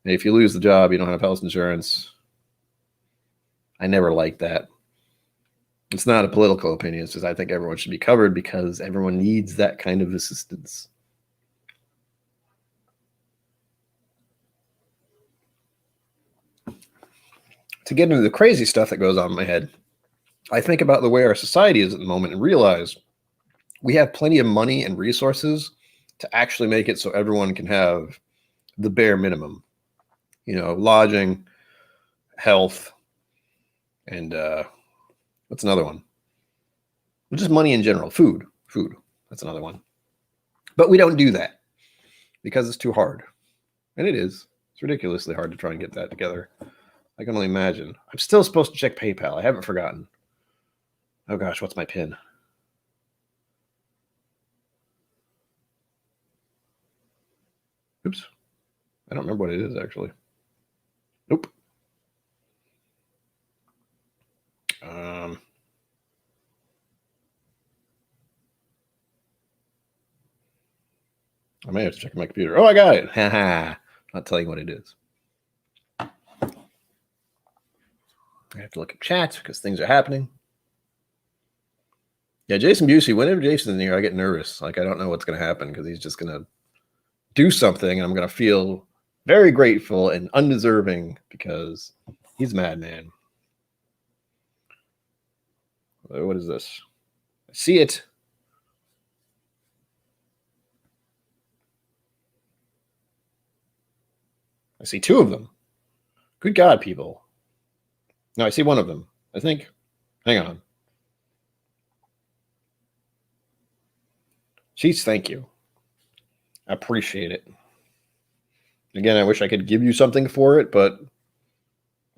A: And if you lose the job, you don't have health insurance. I never liked that. It's not a political opinion. It's just I think everyone should be covered because everyone needs that kind of assistance. To get into the crazy stuff that goes on in my head, I think about the way our society is at the moment and realize we have plenty of money and resources to actually make it so everyone can have the bare minimum. Lodging, health, and what's another one? Just money in general. Food. That's another one. But we don't do that because it's too hard. And it is. It's ridiculously hard to try and get that together. I can only imagine. I'm still supposed to check PayPal. I haven't forgotten. Oh gosh, what's my PIN? Oops. I don't remember what it is actually. Nope. I may have to check my computer. Oh, I got it. Haha. Not telling you what it is. I have to look at chat because things are happening. Yeah, Jason Busey, whenever Jason's in here, I get nervous. Like, I don't know what's going to happen because he's just going to do something and I'm going to feel very grateful and undeserving because he's a madman. What is this? I see it. I see 2 of them. Good God, people. No, I see 1 of them, I think. Hang on. Jeez, thank you. I appreciate it. Again, I wish I could give you something for it, but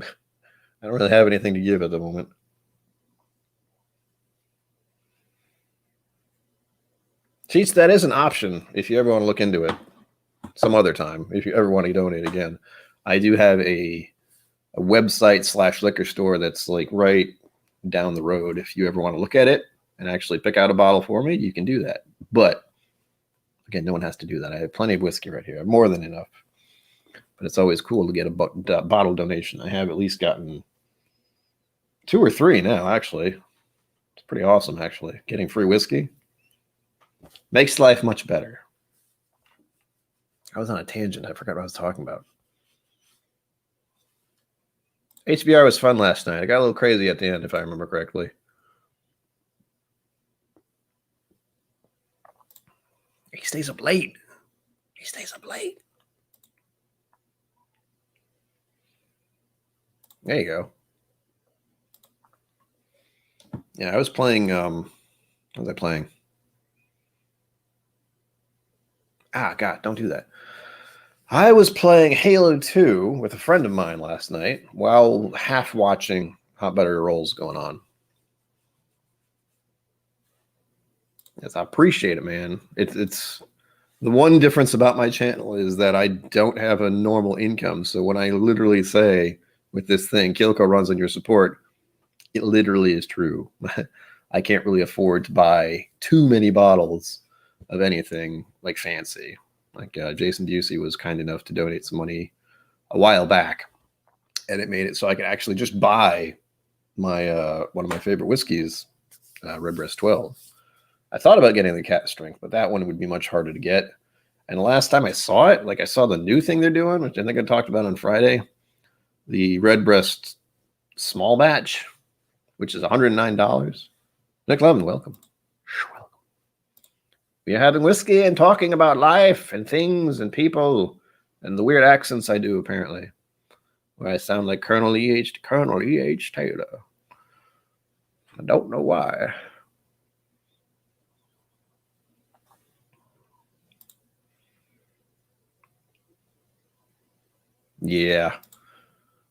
A: I don't really have anything to give at the moment. Cheats, that is an option if you ever want to look into it some other time. If you ever want to donate again, I do have a website / liquor store that's like right down the road. If you ever want to look at it and actually pick out a bottle for me, you can do that. But again, no one has to do that. I have plenty of whiskey right here. I have more than enough. But it's always cool to get a bottle donation. I have at least gotten 2 or 3 now, actually. It's pretty awesome, actually. Getting free whiskey makes life much better. I was on a tangent. I forgot what I was talking about. HBR was fun last night. I got a little crazy at the end, if I remember correctly. He stays up late. There you go. Yeah, I was playing. What was I playing? Ah, God, don't do that. I was playing Halo 2 with a friend of mine last night while half watching Hot Butter Rolls going on. Yes, I appreciate it, man. It's the one difference about my channel is that I don't have a normal income. So when I literally say with this thing, KIllco runs on your support, it literally is true. I can't really afford to buy too many bottles of anything like fancy. Like Jason Busey was kind enough to donate some money a while back, and it made it so I could actually just buy my one of my favorite whiskeys, Redbreast 12. I thought about getting the cat strength, but that one would be much harder to get. And the last time I saw it, like I saw the new thing they're doing, which I think I talked about on Friday, the Redbreast small batch, which is $109. Nick Levin, welcome. Welcome. We're having whiskey and talking about life and things and people and the weird accents I do, apparently, where I sound like Colonel E.H. Taylor. I don't know why. Yeah.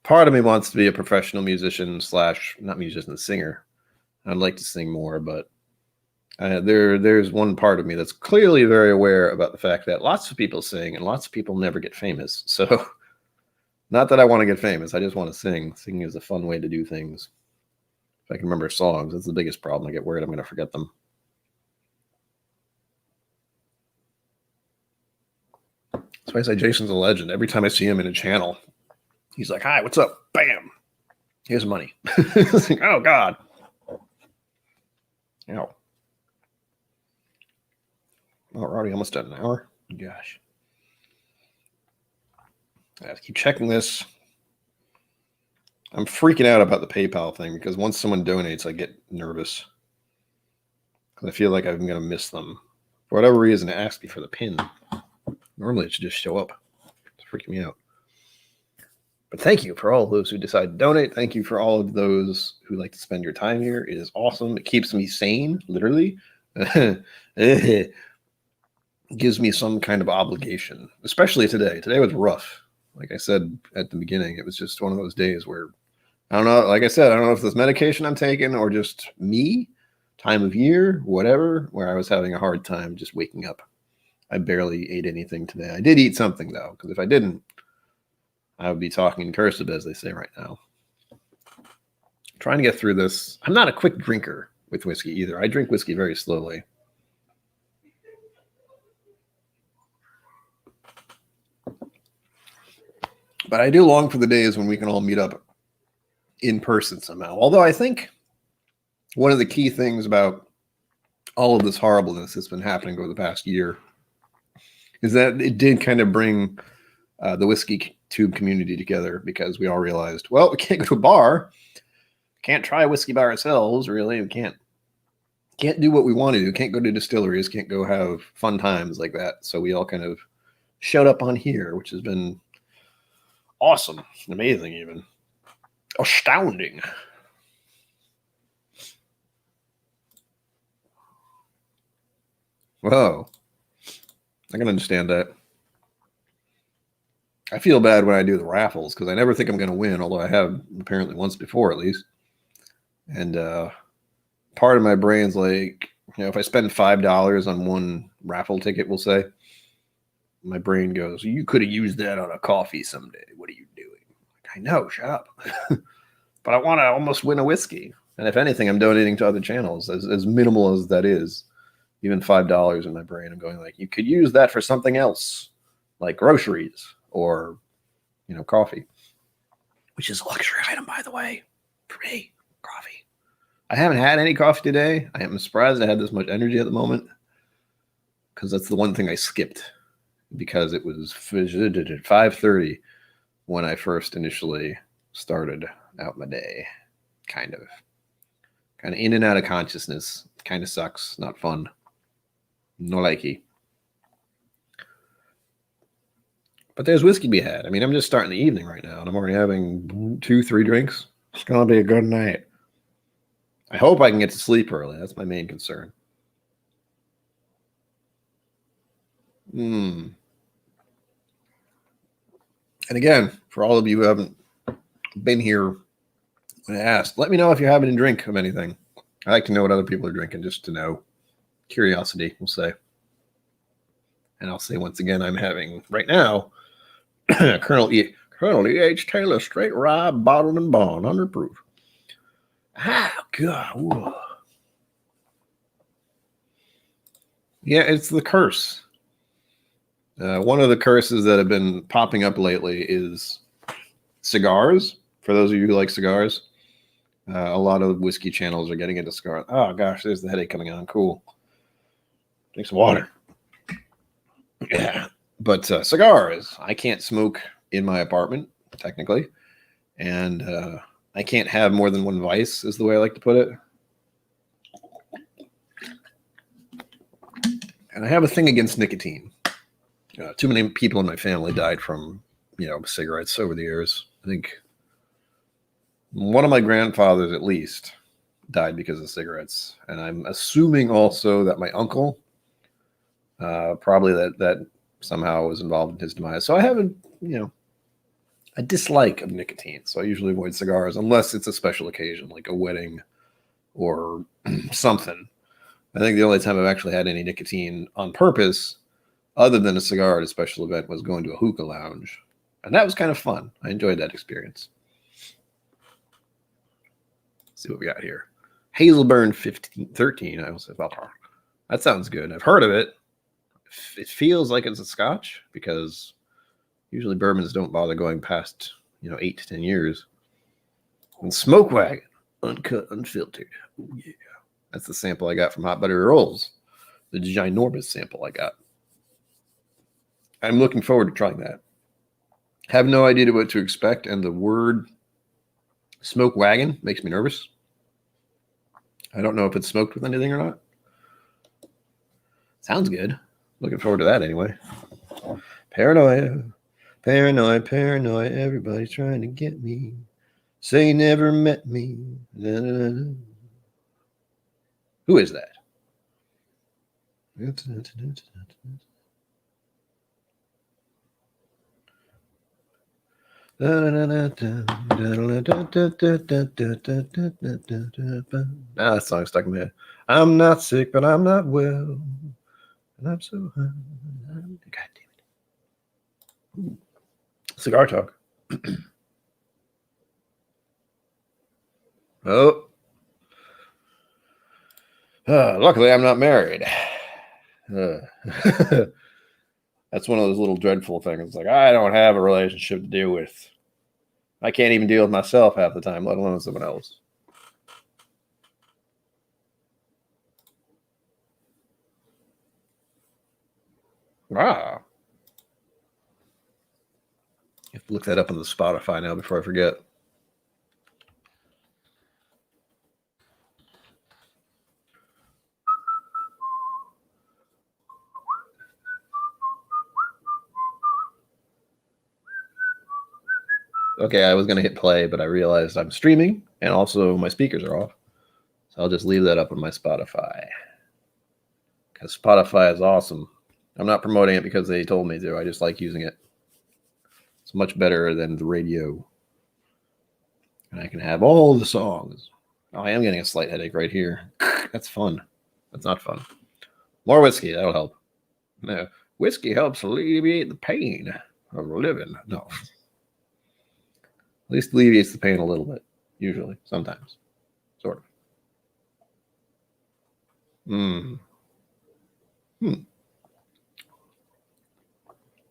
A: Part of me wants to be a professional musician / not musician, singer. I'd like to sing more, but there's one part of me that's clearly very aware about the fact that lots of people sing and lots of people never get famous. So not that I want to get famous. I just want to sing. Singing is a fun way to do things. If I can remember songs, that's the biggest problem. I get worried I'm going to forget them. That's why I say Jason's a legend. Every time I see him in a channel, he's like, "Hi, what's up?" Bam. Here's money. Like, oh, God. Ow. Oh, we're already almost at an hour. Gosh. I have to keep checking this. I'm freaking out about the PayPal thing because once someone donates, I get nervous. Because I feel like I'm going to miss them. For whatever reason, it asks me for the PIN. Normally, it should just show up. It's freaking me out. But thank you for all those who decide to donate. Thank you for all of those who like to spend your time here. It is awesome. It keeps me sane, literally. It gives me some kind of obligation, especially today. Today was rough. Like I said at the beginning, it was just one of those days where, I don't know, like I said, I don't know if this medication I'm taking or just me, time of year, whatever, where I was having a hard time just waking up. I barely ate anything today. I did eat something, though, because if I didn't, I would be talking in cursive, as they say right now. Trying to get through this. I'm not a quick drinker with whiskey either. I drink whiskey very slowly. But I do long for the days when we can all meet up in person somehow. Although I think one of the key things about all of this horribleness that's been happening over the past year is that it did kind of bring the whiskey tube community together, because we all realized, well, we can't go to a bar, can't try whiskey by ourselves, really. We can't do what we want to do, can't go to distilleries, can't go have fun times like that. So we all kind of showed up on here, which has been awesome, amazing, even astounding. Whoa, I can understand that. I feel bad when I do the raffles because I never think I'm going to win, although I have apparently once before at least. And part of my brain's like, if I spend $5 on one raffle ticket, we'll say, my brain goes, you could have used that on a coffee someday. What are you doing? I know, shut up. But I want to almost win a whiskey. And if anything, I'm donating to other channels, as minimal as that is. Even $5 in my brain, I'm going like, you could use that for something else, like groceries or, coffee, which is a luxury item, by the way, for me, coffee. I haven't had any coffee today. I am surprised I had this much energy at the moment, because that's the one thing I skipped, because it was 5:30 when I first initially started out my day. Kind of in and out of consciousness. Kind of sucks. Not fun. No likey. But there's whiskey to be had. I mean, I'm just starting the evening right now, and I'm already having 2-3 drinks. It's going to be a good night. I hope I can get to sleep early. That's my main concern. And again, for all of you who haven't been here when I asked, let me know if you're having a drink of anything. I like to know what other people are drinking, just to know. Curiosity, we'll say. And I'll say once again, I'm having right now Colonel E.H. Taylor straight rye, bottled and bond, 100 proof. Ah, God. Ooh. Yeah, it's the curse. One of the curses that have been popping up lately is cigars. For those of you who like cigars, a lot of whiskey channels are getting into cigars. Oh gosh, there's the headache coming on. Cool. Drink some water. Yeah, but cigars. I can't smoke in my apartment technically, and I can't have more than one vice. Is the way I like to put it. And I have a thing against nicotine. Too many people in my family died from, cigarettes over the years. I think one of my grandfathers, at least, died because of cigarettes. And I'm assuming also that my uncle, probably that somehow was involved in his demise. So I have a dislike of nicotine. So I usually avoid cigars unless it's a special occasion, like a wedding or something. I think the only time I've actually had any nicotine on purpose, other than a cigar at a special event, was going to a hookah lounge. And that was kind of fun. I enjoyed that experience. Let's see what we got here. Hazelburn 13. I was like, oh, that sounds good. I've heard of it. It feels like it's a scotch because usually bourbons don't bother going past, 8 to 10 years. And Smoke Wagon, uncut, unfiltered. Oh, yeah. That's the sample I got from Hot Buttery Rolls. The ginormous sample I got. I'm looking forward to trying that. Have no idea what to expect, and the word Smoke Wagon makes me nervous. I don't know if it's smoked with anything or not. Sounds good. Looking forward to that anyway. Paranoia, paranoid, paranoid. Everybody's trying to get me. Say you never met me. Da, da, da. Who is that? That song stuck in my head. I'm not sick, but I'm not well. And I'm so high. God damn it. Ooh. Cigar talk. Oh. Luckily, I'm not married. That's one of those little dreadful things. It's like, I don't have a relationship to deal with. I can't even deal with myself half the time, let alone someone else. Ah. I have to look that up on the Spotify now before I forget. Okay, I was going to hit play, but I realized I'm streaming, and also my speakers are off. So I'll just leave that up on my Spotify. Because Spotify is awesome. I'm not promoting it because they told me to. I just like using it. It's much better than the radio. And I can have all the songs. Oh, I am getting a slight headache right here. That's fun. That's not fun. More whiskey. That'll help. No. Whiskey helps alleviate the pain of living. No. At least alleviates the pain a little bit. Usually. Sometimes. Sort of.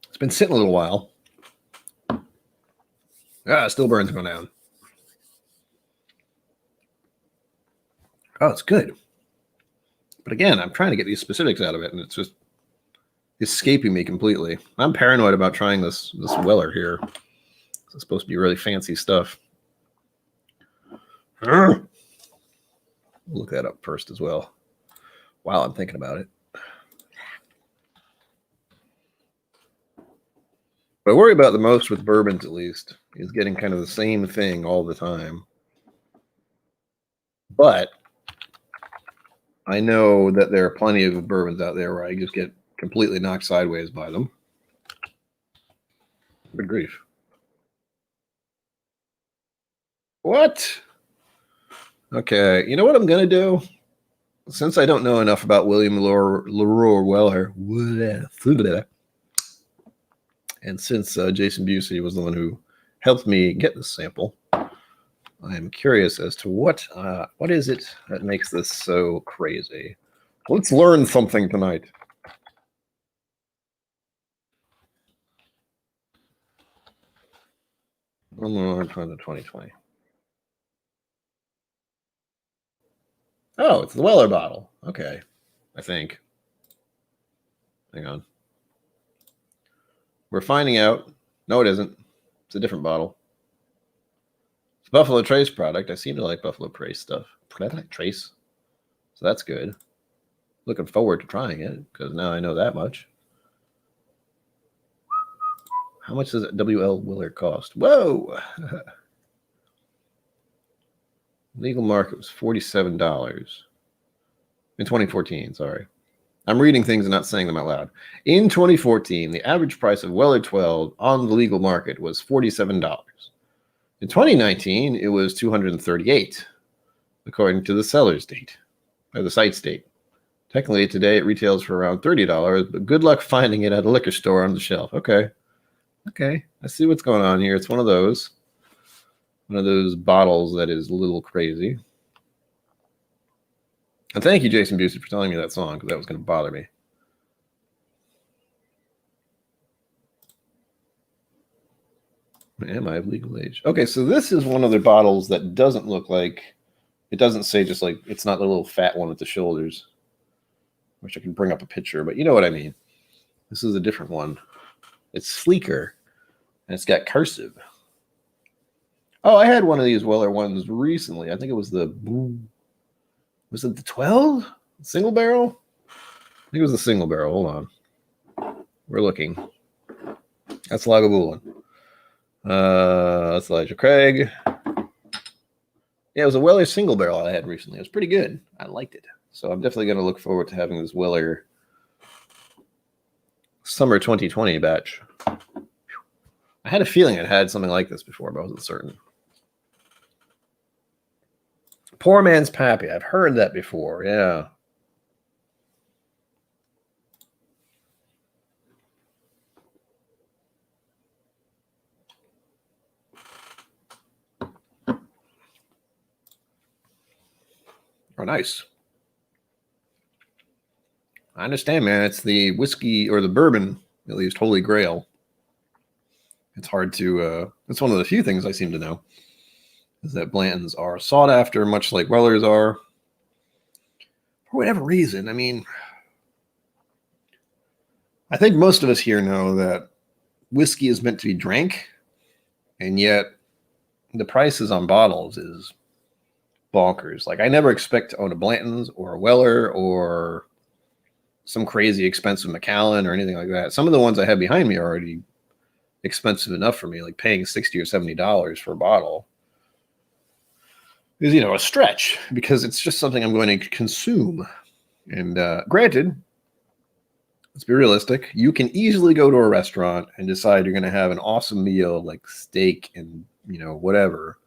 A: It's been sitting a little while. Still burns going down. Oh, it's good. But again, I'm trying to get these specifics out of it, and it's just escaping me completely. I'm paranoid about trying this Weller here. It's supposed to be really fancy stuff. We'll look that up first as well while I'm thinking about it. What I worry about the most with bourbons, at least, is getting kind of the same thing all the time. But I know that there are plenty of bourbons out there where I just get completely knocked sideways by them. Good grief. What? Okay, you know what I'm going to do? Since I don't know enough about William Leroy Weller, and since Jason Busey was the one who helped me get this sample, I am curious as to what is it that makes this so crazy. Let's learn something tonight. One more for the 2020. Oh, it's the Weller bottle. Okay, I think. Hang on. We're finding out. No, it isn't. It's a different bottle. It's a Buffalo Trace product. I seem to like Buffalo Trace stuff. Trace. So that's good. Looking forward to trying it because now I know that much. How much does WL Willer cost? Whoa! Legal market was $47 in 2014. Sorry. I'm reading things and not saying them out loud. In 2014, the average price of Weller 12 on the legal market was $47. In 2019, it was $238, according to the seller's date, or the site's date. Technically, today it retails for around $30, but good luck finding it at a liquor store on the shelf. Okay. I see what's going on here. It's one of those bottles that is a little crazy. And thank you, Jason Busey, for telling me that song because that was going to bother me. Am I of legal age? Okay, so this is one of their bottles that doesn't look like, it doesn't say just like, it's not the little fat one with the shoulders. Wish I could bring up a picture, but you know what I mean. This is a different one. It's sleeker, and it's got cursive. Oh, I had one of these Weller ones recently. I think it was the 12 single barrel? I think it was the single barrel. Hold on. We're looking. That's Lagavulin. That's Elijah Craig. Yeah, it was a Weller single barrel I had recently. It was pretty good. I liked it. So I'm definitely going to look forward to having this Weller summer 2020 batch. I had a feeling it had something like this before, but I wasn't certain. Poor man's Pappy. I've heard that before. Yeah. Oh, nice. I understand, man. It's the whiskey or the bourbon, at least, holy grail. It's hard to, it's one of the few things I seem to know, is that Blantons are sought after, much like Wellers are. For whatever reason, I mean, I think most of us here know that whiskey is meant to be drank, and yet the prices on bottles is bonkers. Like, I never expect to own a Blanton's or a Weller or some crazy expensive Macallan or anything like that. Some of the ones I have behind me are already expensive enough for me, like paying $60 or $70 for a bottle is, a stretch because it's just something I'm going to consume. And granted, let's be realistic, you can easily go to a restaurant and decide you're going to have an awesome meal like steak and, whatever.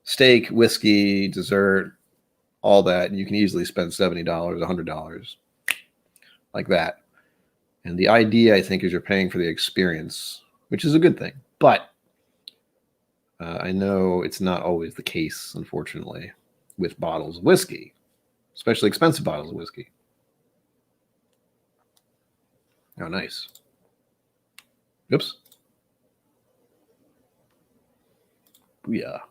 A: Steak, whiskey, dessert, all that. And you can easily spend $70, $100 like that. And the idea, I think, is you're paying for the experience, which is a good thing. But I know it's not always the case, unfortunately, with bottles of whiskey, especially expensive bottles of whiskey. Oh, nice. Oops. Booyah.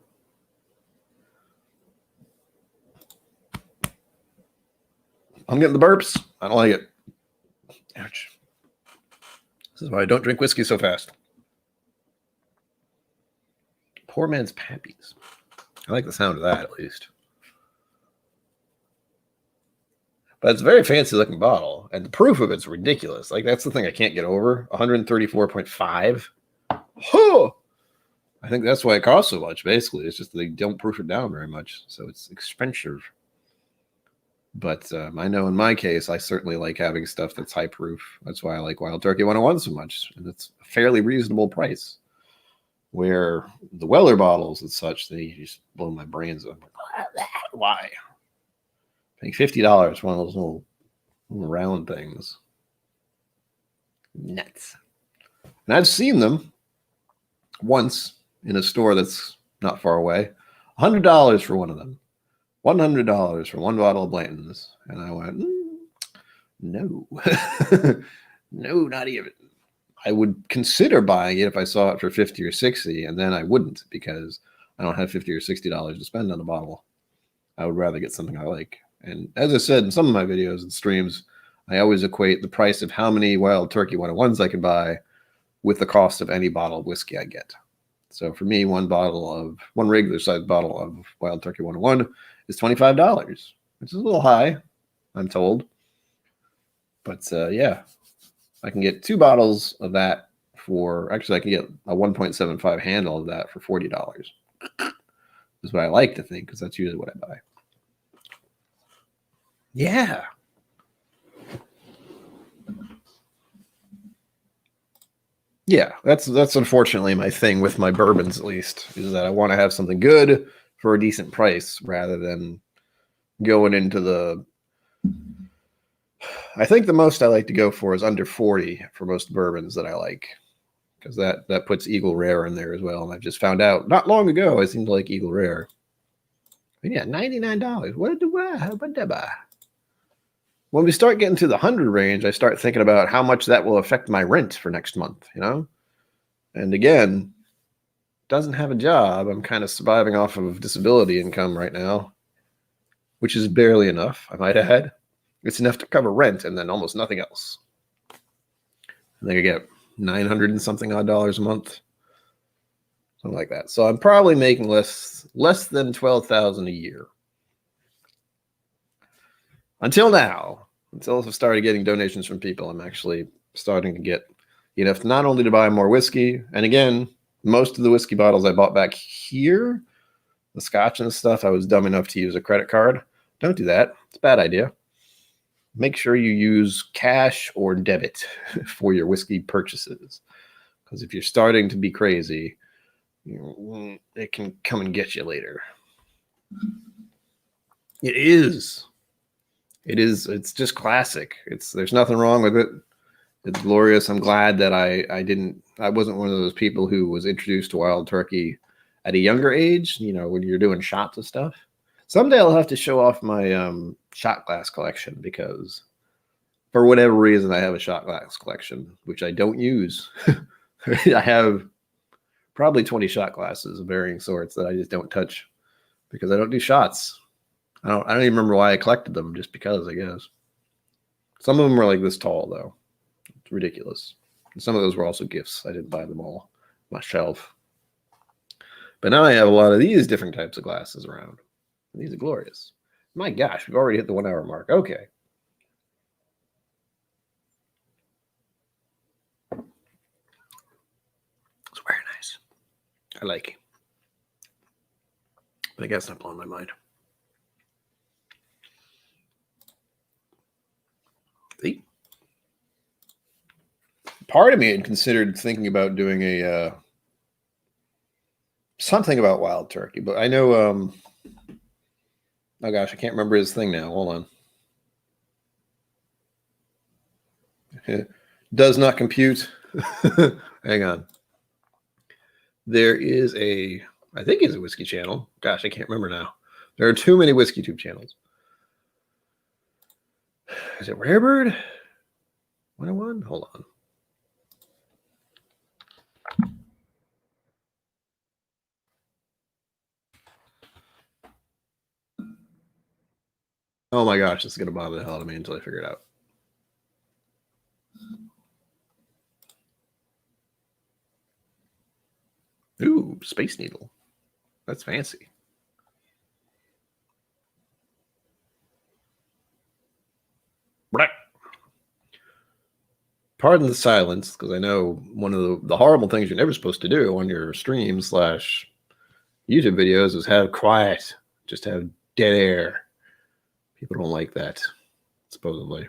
A: I'm getting the burps. I don't like it. Ouch. This is why I don't drink whiskey so fast. Poor man's Pappies. I like the sound of that, at least. But it's a very fancy looking bottle, and the proof of it's ridiculous. Like, that's the thing I can't get over. 134.5. Huh! I think that's why it costs so much, basically. It's just they don't proof it down very much, so it's expensive. But I know in my case, I certainly like having stuff that's high proof. That's why I like Wild Turkey 101 so much. And it's a fairly reasonable price. Where the Weller bottles and such, they just blow my brains up. Why? Paying $50 for one of those little round things. Nuts. And I've seen them once in a store that's not far away. $100 for one of them. $100 for one bottle of Blanton's. And I went, no. No, not even. I would consider buying it if I saw it for 50 or 60, and then I wouldn't because I don't have 50 or $60 to spend on a bottle. I would rather get something I like. And as I said in some of my videos and streams, I always equate the price of how many Wild Turkey 101s I can buy with the cost of any bottle of whiskey I get. So for me, one regular sized bottle of Wild Turkey 101 is $25, which is a little high, I'm told. But yeah, I can get 2 bottles of that I can get a 1.75 handle of that for $40. Is what I like to think, because that's usually what I buy. Yeah. Yeah, that's unfortunately my thing with my bourbons, at least, is that I want to have something good for a decent price rather than going into the... I think the most I like to go for is under 40 for most bourbons that I like, because that puts Eagle Rare in there as well. And I've just found out not long ago I seem to like Eagle Rare. But yeah, $99. What do I buy? When we start getting to the 100 range, I start thinking about how much that will affect my rent for next month, you know? And again, doesn't have a job. I'm kind of surviving off of disability income right now, which is barely enough, I might add. It's enough to cover rent and then almost nothing else. I think I get $900 and something odd dollars a month, something like that. So I'm probably making less than $12,000 a year. Until now, until I started getting donations from people, I'm actually starting to get enough not only to buy more whiskey, and again, most of the whiskey bottles I bought back here, the scotch and stuff, I was dumb enough to use a credit card. Don't do that. It's a bad idea. Make sure you use cash or debit for your whiskey purchases, because if you're starting to be crazy, it can come and get you later. It is. It's just classic. There's nothing wrong with it. It's glorious. I'm glad that I wasn't one of those people who was introduced to Wild Turkey at a younger age, when you're doing shots and stuff. Someday I'll have to show off my shot glass collection, because for whatever reason I have a shot glass collection, which I don't use. I have probably 20 shot glasses of varying sorts that I just don't touch because I don't do shots. I don't even remember why I collected them, just because, I guess. Some of them were like this tall, though. It's ridiculous. And some of those were also gifts. I didn't buy them all on my shelf. But now I have a lot of these different types of glasses around. And these are glorious. My gosh, we've already hit the 1 hour mark. Okay. It's very nice. I like it. But I guess it's not blowing my mind. See? Part of me had considered thinking about doing a something about Wild Turkey, but I know oh gosh, I can't remember his thing now. Hold on. Does not compute. Hang on. There is I think it's a whiskey channel. Gosh, I can't remember now. There are too many whiskey tube channels. Is it Rarebird 101? Hold on. Oh my gosh, this is going to bother the hell out of me until I figure it out. Ooh, Space Needle. That's fancy. Pardon the silence, because I know one of the horrible things you're never supposed to do on your streams / YouTube videos is have quiet, just have dead air. People don't like that, supposedly.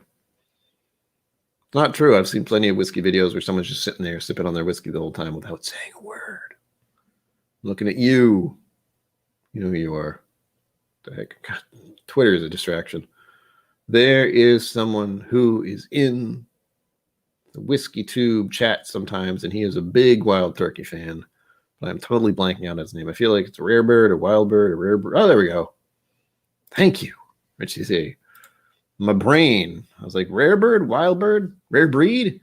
A: Not true. I've seen plenty of whiskey videos where someone's just sitting there sipping on their whiskey the whole time without saying a word. Looking at you. You know who you are. What the heck? God, Twitter is a distraction. There is someone who is in the Whiskey Tube chat sometimes, and he is a big Wild Turkey fan. But I'm totally blanking out his name. I feel like it's a Rarebird or Wildbird or Rarebird. Oh, there we go. Thank you. What'd she say? My brain. I was like, Rarebird, Wildbird, Rare Breed?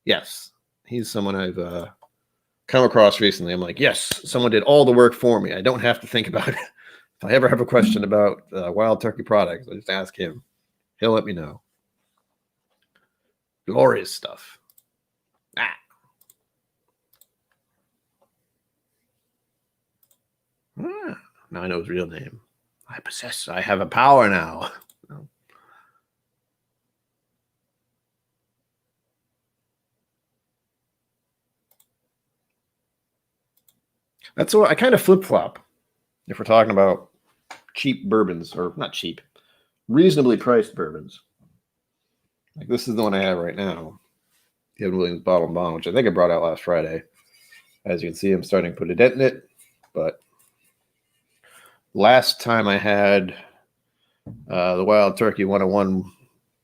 A: Yes, he's someone I've come across recently. I'm like, yes, someone did all the work for me. I don't have to think about it. If I ever have a question about wild turkey products, I just ask him. He'll let me know. Glorious stuff. Now I know his real name. I have a power now. No. That's what I kind of flip-flop if we're talking about cheap bourbons, or not cheap, reasonably priced bourbons. Like this is the one I have right now. The Evan Williams Bottle and Bond, which I think I brought out last Friday. As you can see, I'm starting to put a dent in it. But last time I had the Wild Turkey 101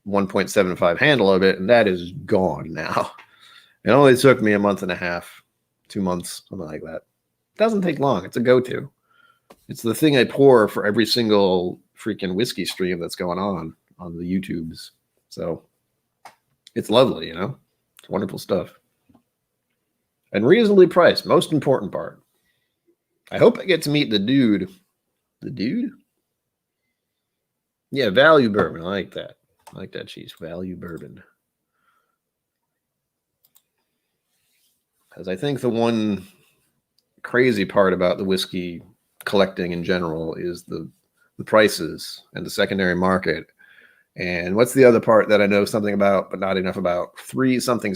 A: 1.75 handle of it, and that is gone now. It only took me a month and a half, 2 months, something like that. It doesn't take long. It's a go-to. It's the thing I pour for every single freaking whiskey stream that's going on the YouTubes. So it's lovely, you know? It's wonderful stuff. And reasonably priced, most important part. I hope I get to meet the dude. The dude? Yeah, value bourbon. I like that. I like that cheese. Value bourbon. Because I think the one crazy part about the whiskey collecting in general is the prices and the secondary market. And what's the other part that I know something about, but not enough about? Something.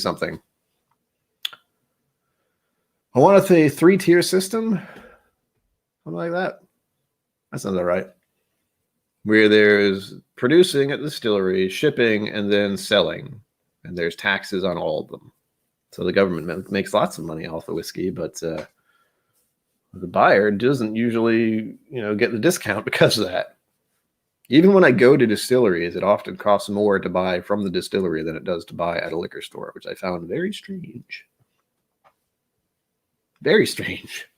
A: I want to say 3-tier system. Something like that. That sounds all right. Where there's producing at the distillery, shipping, and then selling. And there's taxes on all of them. So the government makes lots of money off the whiskey, but the buyer doesn't usually, get the discount because of that. Even when I go to distilleries, it often costs more to buy from the distillery than it does to buy at a liquor store, which I found very strange. Very strange.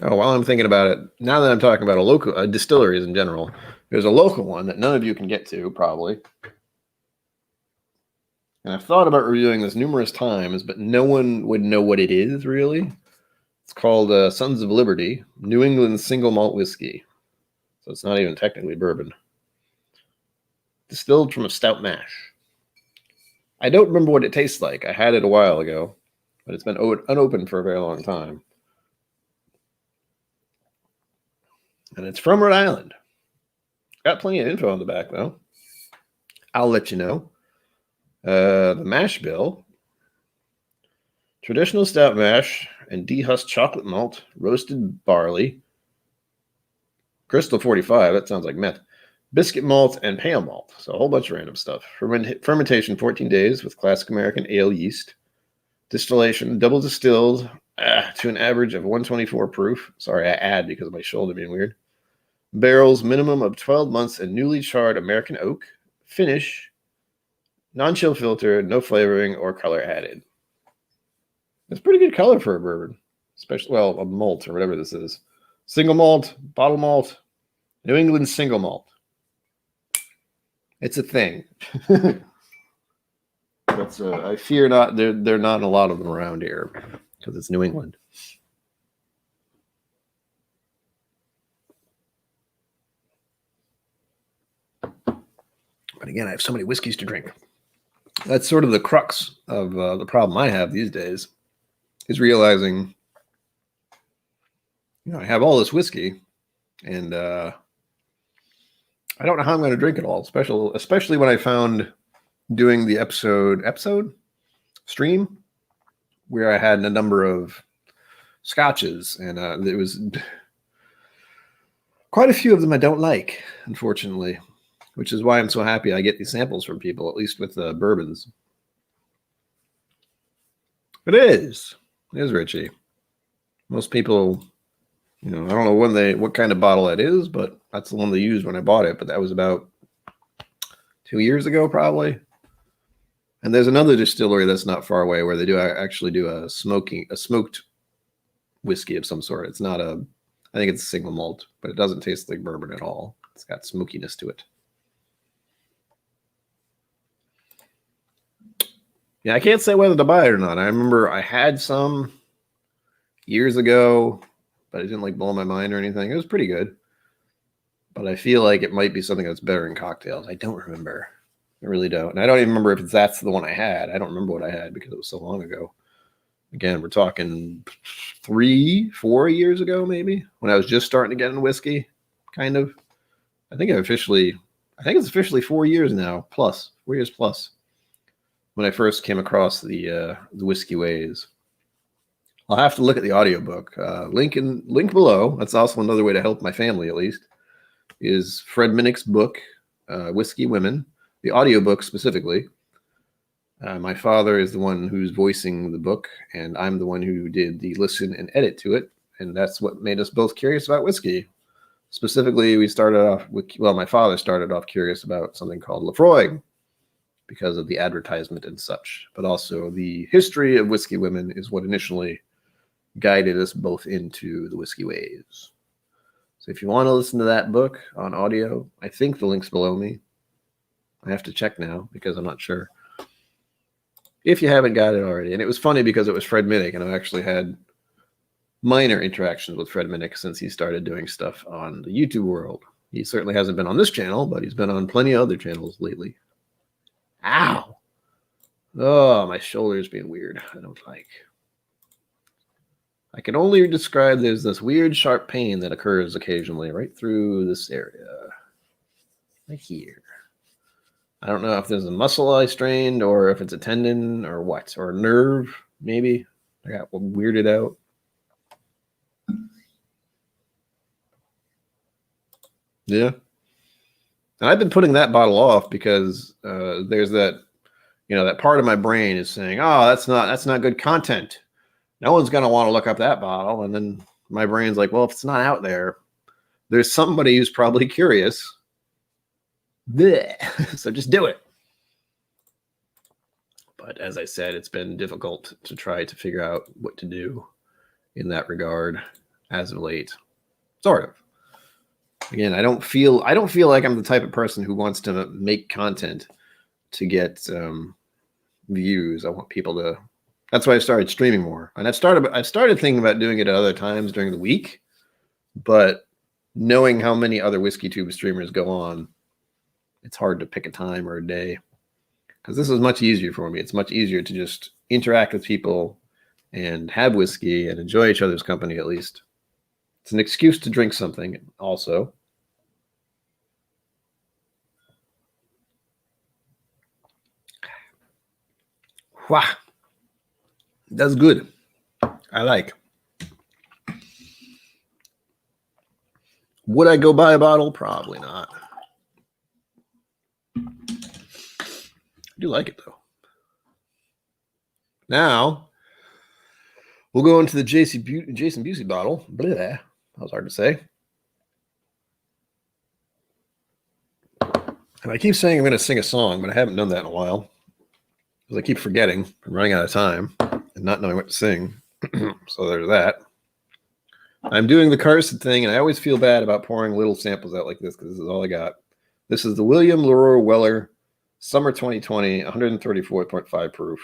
A: Oh, while I'm thinking about it, now that I'm talking about local distilleries in general, there's a local one that none of you can get to, probably. And I've thought about reviewing this numerous times, but no one would know what it is, really. It's called Sons of Liberty, New England Single Malt Whiskey. So it's not even technically bourbon. Distilled from a stout mash. I don't remember what it tastes like. I had it a while ago, but it's been unopened for a very long time. And it's from Rhode Island. Got plenty of info on the back, though. I'll let you know. The mash bill. Traditional stout mash and dehusked chocolate malt, roasted barley. Crystal 45, that sounds like meth. Biscuit malt and pale malt. So a whole bunch of random stuff. Fermentation 14 days with classic American ale yeast. Distillation double distilled to an average of 124 proof. Sorry, I add because of my shoulder being weird. Barrels minimum of 12 months in newly charred American oak. Finish. Non-chill filter, no flavoring or color added. It's pretty good color for a bourbon. Especially, a malt or whatever this is. Single malt, bottle malt, New England single malt. It's a thing. But I fear not. There are not a lot of them around here because it's New England. But again, I have so many whiskeys to drink. That's sort of the crux of the problem I have these days, is realizing, I have all this whiskey, and I don't know how I'm going to drink it all. Especially when I found doing the episode stream where I had a number of scotches, and there was quite a few of them I don't like, unfortunately. Which is why I'm so happy I get these samples from people, at least with bourbons. It is Richie. Most people, I don't know what kind of bottle that is, but that's the one they used when I bought it. But that was about 2 years ago, probably. And there's another distillery that's not far away where they actually do a smoked whiskey of some sort. It's not I think it's a single malt, but it doesn't taste like bourbon at all. It's got smokiness to it. Yeah, I can't say whether to buy it or not. I remember I had some years ago, but it didn't like blow my mind or anything. It was pretty good. But I feel like it might be something that's better in cocktails. I don't remember. I really don't. And I don't even remember if that's the one I had. I don't remember what I had because it was so long ago. Again, we're talking 3-4 years ago, maybe, when I was just starting to get into whiskey, kind of. I think it's officially 4 years now, plus 4 years plus, when I first came across the whiskey ways. I'll have to look at the audiobook. Link below. That's also another way to help my family, at least, is Fred Minnick's book, Whiskey Women, the audiobook specifically. My father is the one who's voicing the book, and I'm the one who did the listen and edit to it. And that's what made us both curious about whiskey. Specifically, my father started off curious about something called Lefroy because of the advertisement and such. But also the history of whiskey women is what initially guided us both into the whiskey ways. So if you want to listen to that book on audio, I think the link's below me. I have to check now because I'm not sure. If you haven't got it already. And it was funny because it was Fred Minnick, and I've actually had minor interactions with Fred Minnick since he started doing stuff on the YouTube world. He certainly hasn't been on this channel, but he's been on plenty of other channels lately. Ow! Oh, my shoulder's being weird. I don't like. I can only describe there's this weird sharp pain that occurs occasionally right through this area. Right here. I don't know if there's a muscle I strained or if it's a tendon or what, or a nerve, maybe. I got weirded out. Yeah. And I've been putting that bottle off because there's that, that part of my brain is saying, oh, that's not good content. No one's going to want to look up that bottle. And then my brain's like, well, if it's not out there, there's somebody who's probably curious. Blech. So just do it. But as I said, it's been difficult to try to figure out what to do in that regard as of late. Sort of. Again, I don't feel like I'm the type of person who wants to make content to get views. I want people to. That's why I started streaming more, and I've started thinking about doing it at other times during the week. But knowing how many other Whiskey Tube streamers go on, it's hard to pick a time or a day. Because this is much easier for me. It's much easier to just interact with people and have whiskey and enjoy each other's company, at least. It's an excuse to drink something also. Wow. That's good. I like. Would I go buy a bottle? Probably not. I do like it, though. Now, we'll go into the Jason Busey bottle. Blah, that was hard to say. And I keep saying I'm going to sing a song, but I haven't done that in a while. Because I keep forgetting and running out of time and not knowing what to sing. So there's that. I'm doing the Carson thing, and I always feel bad about pouring little samples out like this because this is all I got. This is the William Leroy Weller Summer 2020, 134.5 proof.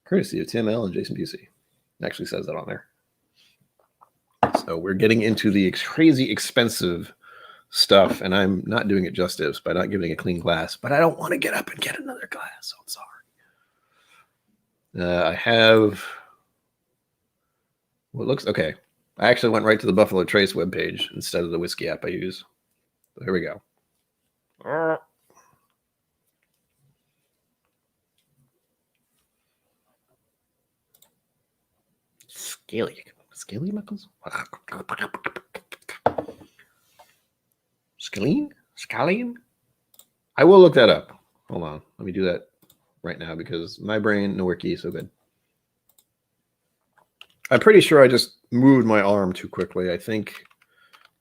A: Courtesy of Tim L and Jason Busey. It actually says that on there. So we're getting into the crazy expensive stuff, and I'm not doing it justice by not giving a clean glass, but I don't want to get up and get another glass, so I'm sorry. I have what looks okay. I actually went right to the Buffalo Trace webpage instead of the Whizzky app I use. So here we go. Scaly knuckles? Scalene? I will look that up. Hold on. Let me do that right now because my brain, nowhere key, so good. I'm pretty sure I just moved my arm too quickly. I think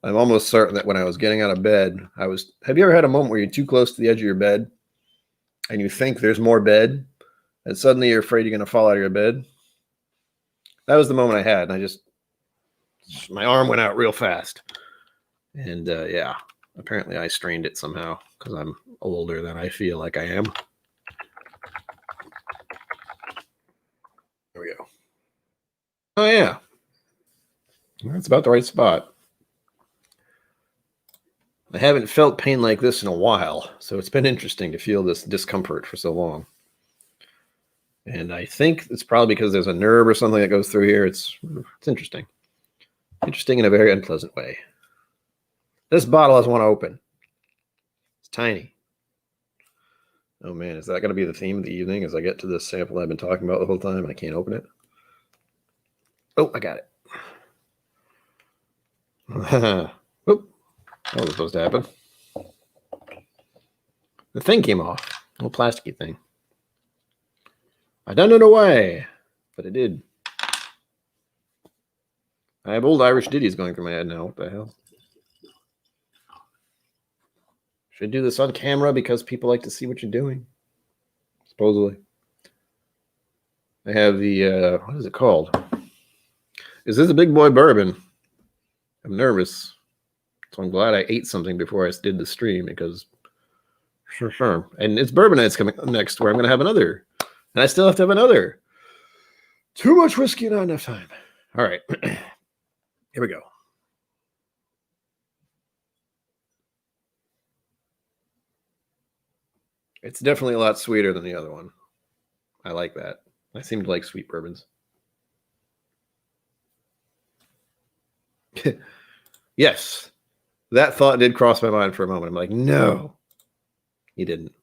A: I'm almost certain that when I was getting out of bed, have you ever had a moment where you're too close to the edge of your bed and you think there's more bed and suddenly you're afraid you're going to fall out of your bed? That was the moment I had, and my arm went out real fast. And yeah, apparently I strained it somehow because I'm older than I feel like I am. Oh, yeah. That's about the right spot. I haven't felt pain like this in a while, so it's been interesting to feel this discomfort for so long. And I think it's probably because there's a nerve or something that goes through here. It's interesting. Interesting in a very unpleasant way. This bottle I want to open. It's tiny. Oh, man. Is that going to be the theme of the evening as I get to this sample I've been talking about the whole time and I can't open it? Oh, I got it. Oop. That was supposed to happen. The thing came off. A little plasticky thing. I don't know why, but it did. I have old Irish ditties going through my head now. What the hell? Should do this on camera because people like to see what you're doing. Supposedly. I have the, what is it called? Is this a big boy bourbon? I'm nervous. So I'm glad I ate something before I did the stream because, sure. And it's bourbon nights coming up next where I'm going to have another. And I still have to have another. Too much whiskey, not enough time. All right. Here we go. It's definitely a lot sweeter than the other one. I like that. I seem to like sweet bourbons. Yes. That thought did cross my mind for a moment. I'm like, no. He didn't.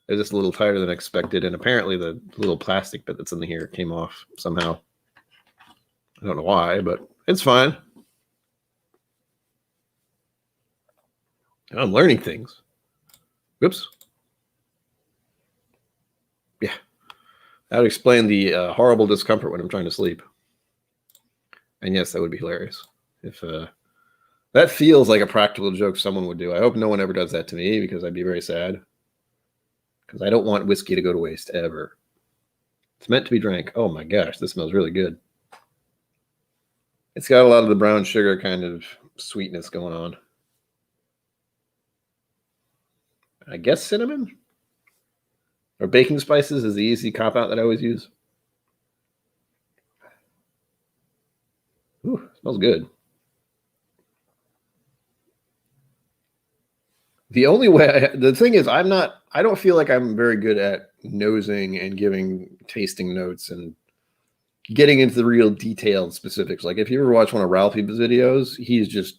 A: It was just a little tighter than expected, and apparently the little plastic bit that's in here came off somehow. I don't know why, but it's fine. I'm learning things. Whoops. Yeah. That would explain the horrible discomfort when I'm trying to sleep. And yes, that would be hilarious. If that feels like a practical joke someone would do. I hope no one ever does that to me because I'd be very sad. Because I don't want whiskey to go to waste ever. It's meant to be drank. Oh my gosh, this smells really good. It's got a lot of the brown sugar kind of sweetness going on. I guess cinnamon? Or baking spices is the easy cop-out that I always use. Ooh, smells good. The only way, the thing is, I don't feel like I'm very good at nosing and giving tasting notes and getting into the real detailed specifics. Like if you ever watch one of Ralphie's videos, he's just,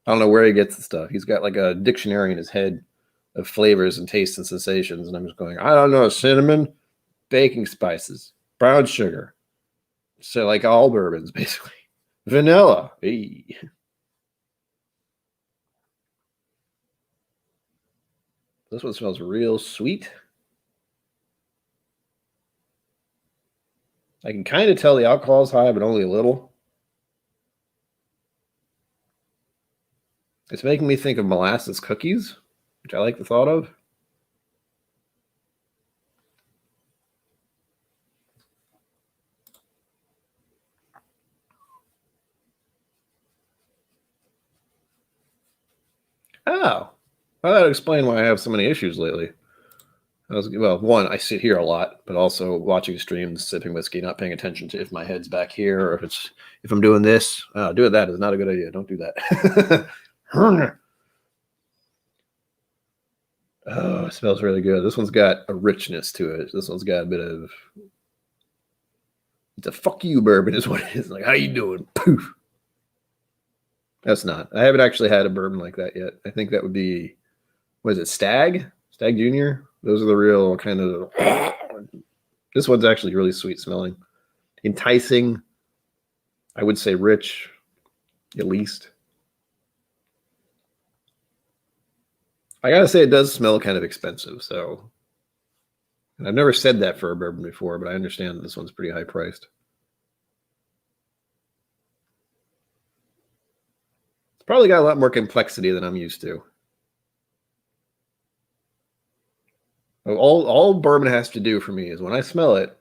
A: I don't know where he gets the stuff. He's got like a dictionary in his head of flavors and tastes and sensations. And I'm just going, I don't know, cinnamon, baking spices, brown sugar. So like all bourbons, basically. Vanilla. Hey. This one smells real sweet. I can kind of tell the alcohol's high, but only a little. It's making me think of molasses cookies, which I like the thought of. Oh, well, that would explain why I have so many issues lately. Well, one, I sit here a lot, but also watching streams, sipping whiskey, not paying attention to if my head's back here or if I'm doing this. Doing that is not a good idea. Don't do that. Oh, it smells really good. This one's got a richness to it. This one's got a bit of, it's a fuck you bourbon is what it is. Like, how you doing? Poof. That's not. I haven't actually had a bourbon like that yet. I think that would be, what is it, Stag? Stag Junior? Those are the real kind of, this one's actually really sweet smelling. Enticing. I would say rich, at least. I gotta say it does smell kind of expensive, so. And I've never said that for a bourbon before, but I understand this one's pretty high priced. It's probably got a lot more complexity than I'm used to. All bourbon has to do for me is when I smell it,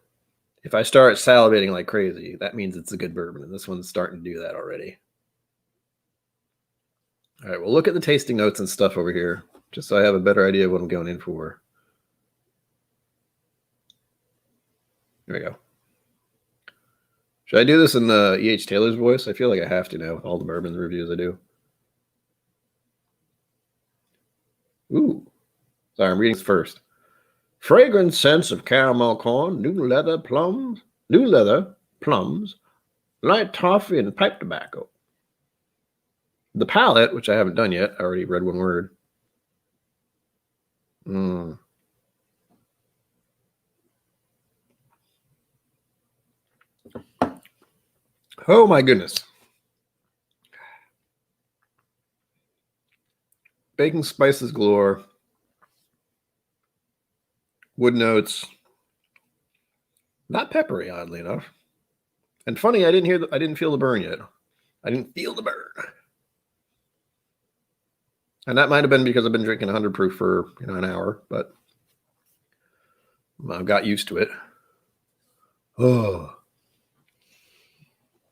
A: if I start salivating like crazy, that means it's a good bourbon, and this one's starting to do that already. All right, well, look at the tasting notes and stuff over here, just so I have a better idea of what I'm going in for. There we go. Should I do this in the E.H. Taylor's voice? I feel like I have to now with all the bourbon reviews I do. Ooh. Sorry, I'm reading this first. Fragrant scents of caramel corn, new leather, plums, light toffee, and pipe tobacco. The palate, which I haven't done yet, I already read one word. Oh my goodness. Baking spices galore. Wood notes. Not peppery, oddly enough. And funny, I didn't feel the burn yet. I didn't feel the burn. And that might have been because I've been drinking 100 proof for an hour, but I've got used to it. Oh.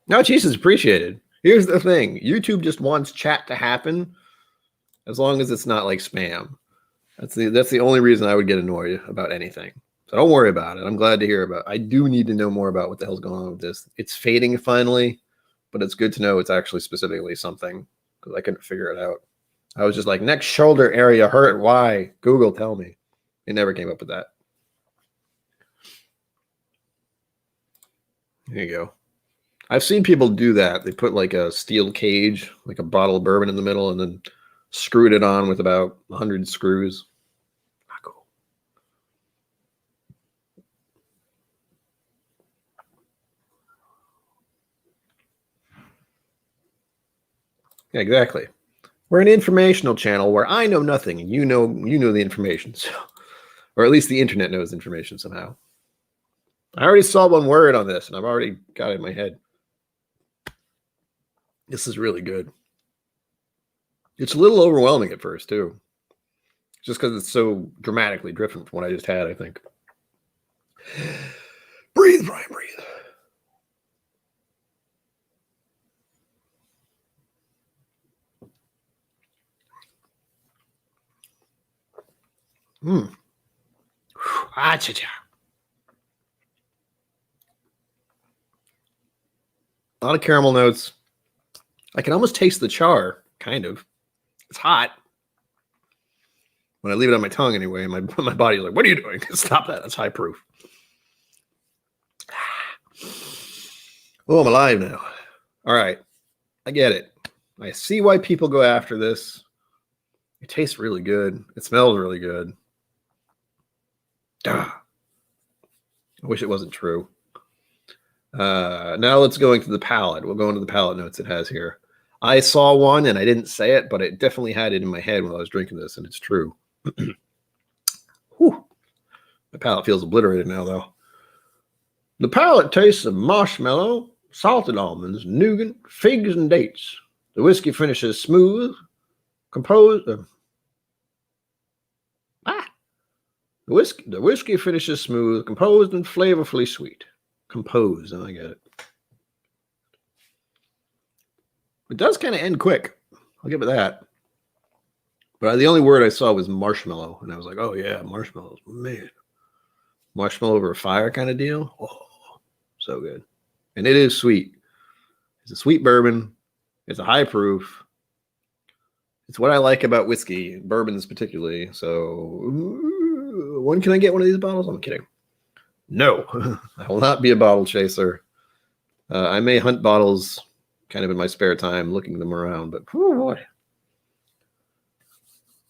A: No, cheese is appreciated. Here's the thing. YouTube just wants chat to happen as long as it's not like spam. That's the only reason I would get annoyed about anything. So don't worry about it. I'm glad to hear about it. I do need to know more about what the hell's going on with this. It's fading finally, but it's good to know it's actually specifically something because I couldn't figure it out. I was just like, next shoulder area hurt. Why? Google, tell me. It never came up with that. There you go. I've seen people do that. They put like a steel cage, like a bottle of bourbon in the middle, and then screwed it on with about 100 screws. Not cool. Yeah, exactly. We're an informational channel where I know nothing and you know the information. So, or at least the internet knows information somehow. I already saw one word on this and I've already got it in my head. This is really good. It's a little overwhelming at first too. Just because it's so dramatically different from what I just had, I think. Breathe, Brian, breathe. Ah, cha-cha. A lot of caramel notes. I can almost taste the char, kind of. It's hot. When I leave it on my tongue anyway, my body's like, what are you doing? Stop that. That's high proof. Oh, I'm alive now. All right. I get it. I see why people go after this. It tastes really good. It smells really good. I wish it wasn't true. Now let's go into the palate. We'll go into the palate notes it has here. I saw one and I didn't say it, but it definitely had it in my head when I was drinking this, and it's true. Whew. My palate feels obliterated now, though. The palate tastes of marshmallow, salted almonds, nougat, figs, and dates. The whiskey finishes smooth, composed. The whiskey finishes smooth, composed, and flavorfully sweet. Composed, I get it. It does kind of end quick. I'll give it that. But the only word I saw was marshmallow, and I was like, oh yeah, marshmallows, man. Marshmallow over a fire kind of deal. Oh, so good. And it is sweet. It's a sweet bourbon. It's a high proof. It's what I like about whiskey, bourbons particularly. So when can I get one of these bottles? I'm kidding. No, I will not be a bottle chaser. I may hunt bottles kind of in my spare time, looking them around, but oh boy.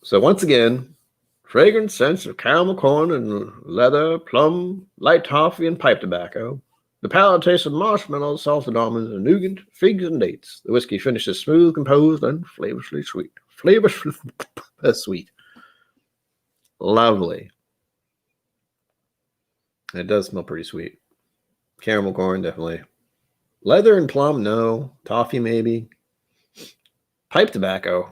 A: So once again, fragrant scents of caramel corn and leather, plum, light toffee, and pipe tobacco. The palate tastes of marshmallow, salted almonds, and nougat, figs, and dates. The whiskey finishes smooth, composed, and flavorfully sweet. Flavorfully sweet. Lovely. It does smell pretty sweet. Caramel corn, definitely. Leather and plum, no. Toffee, maybe. Pipe tobacco.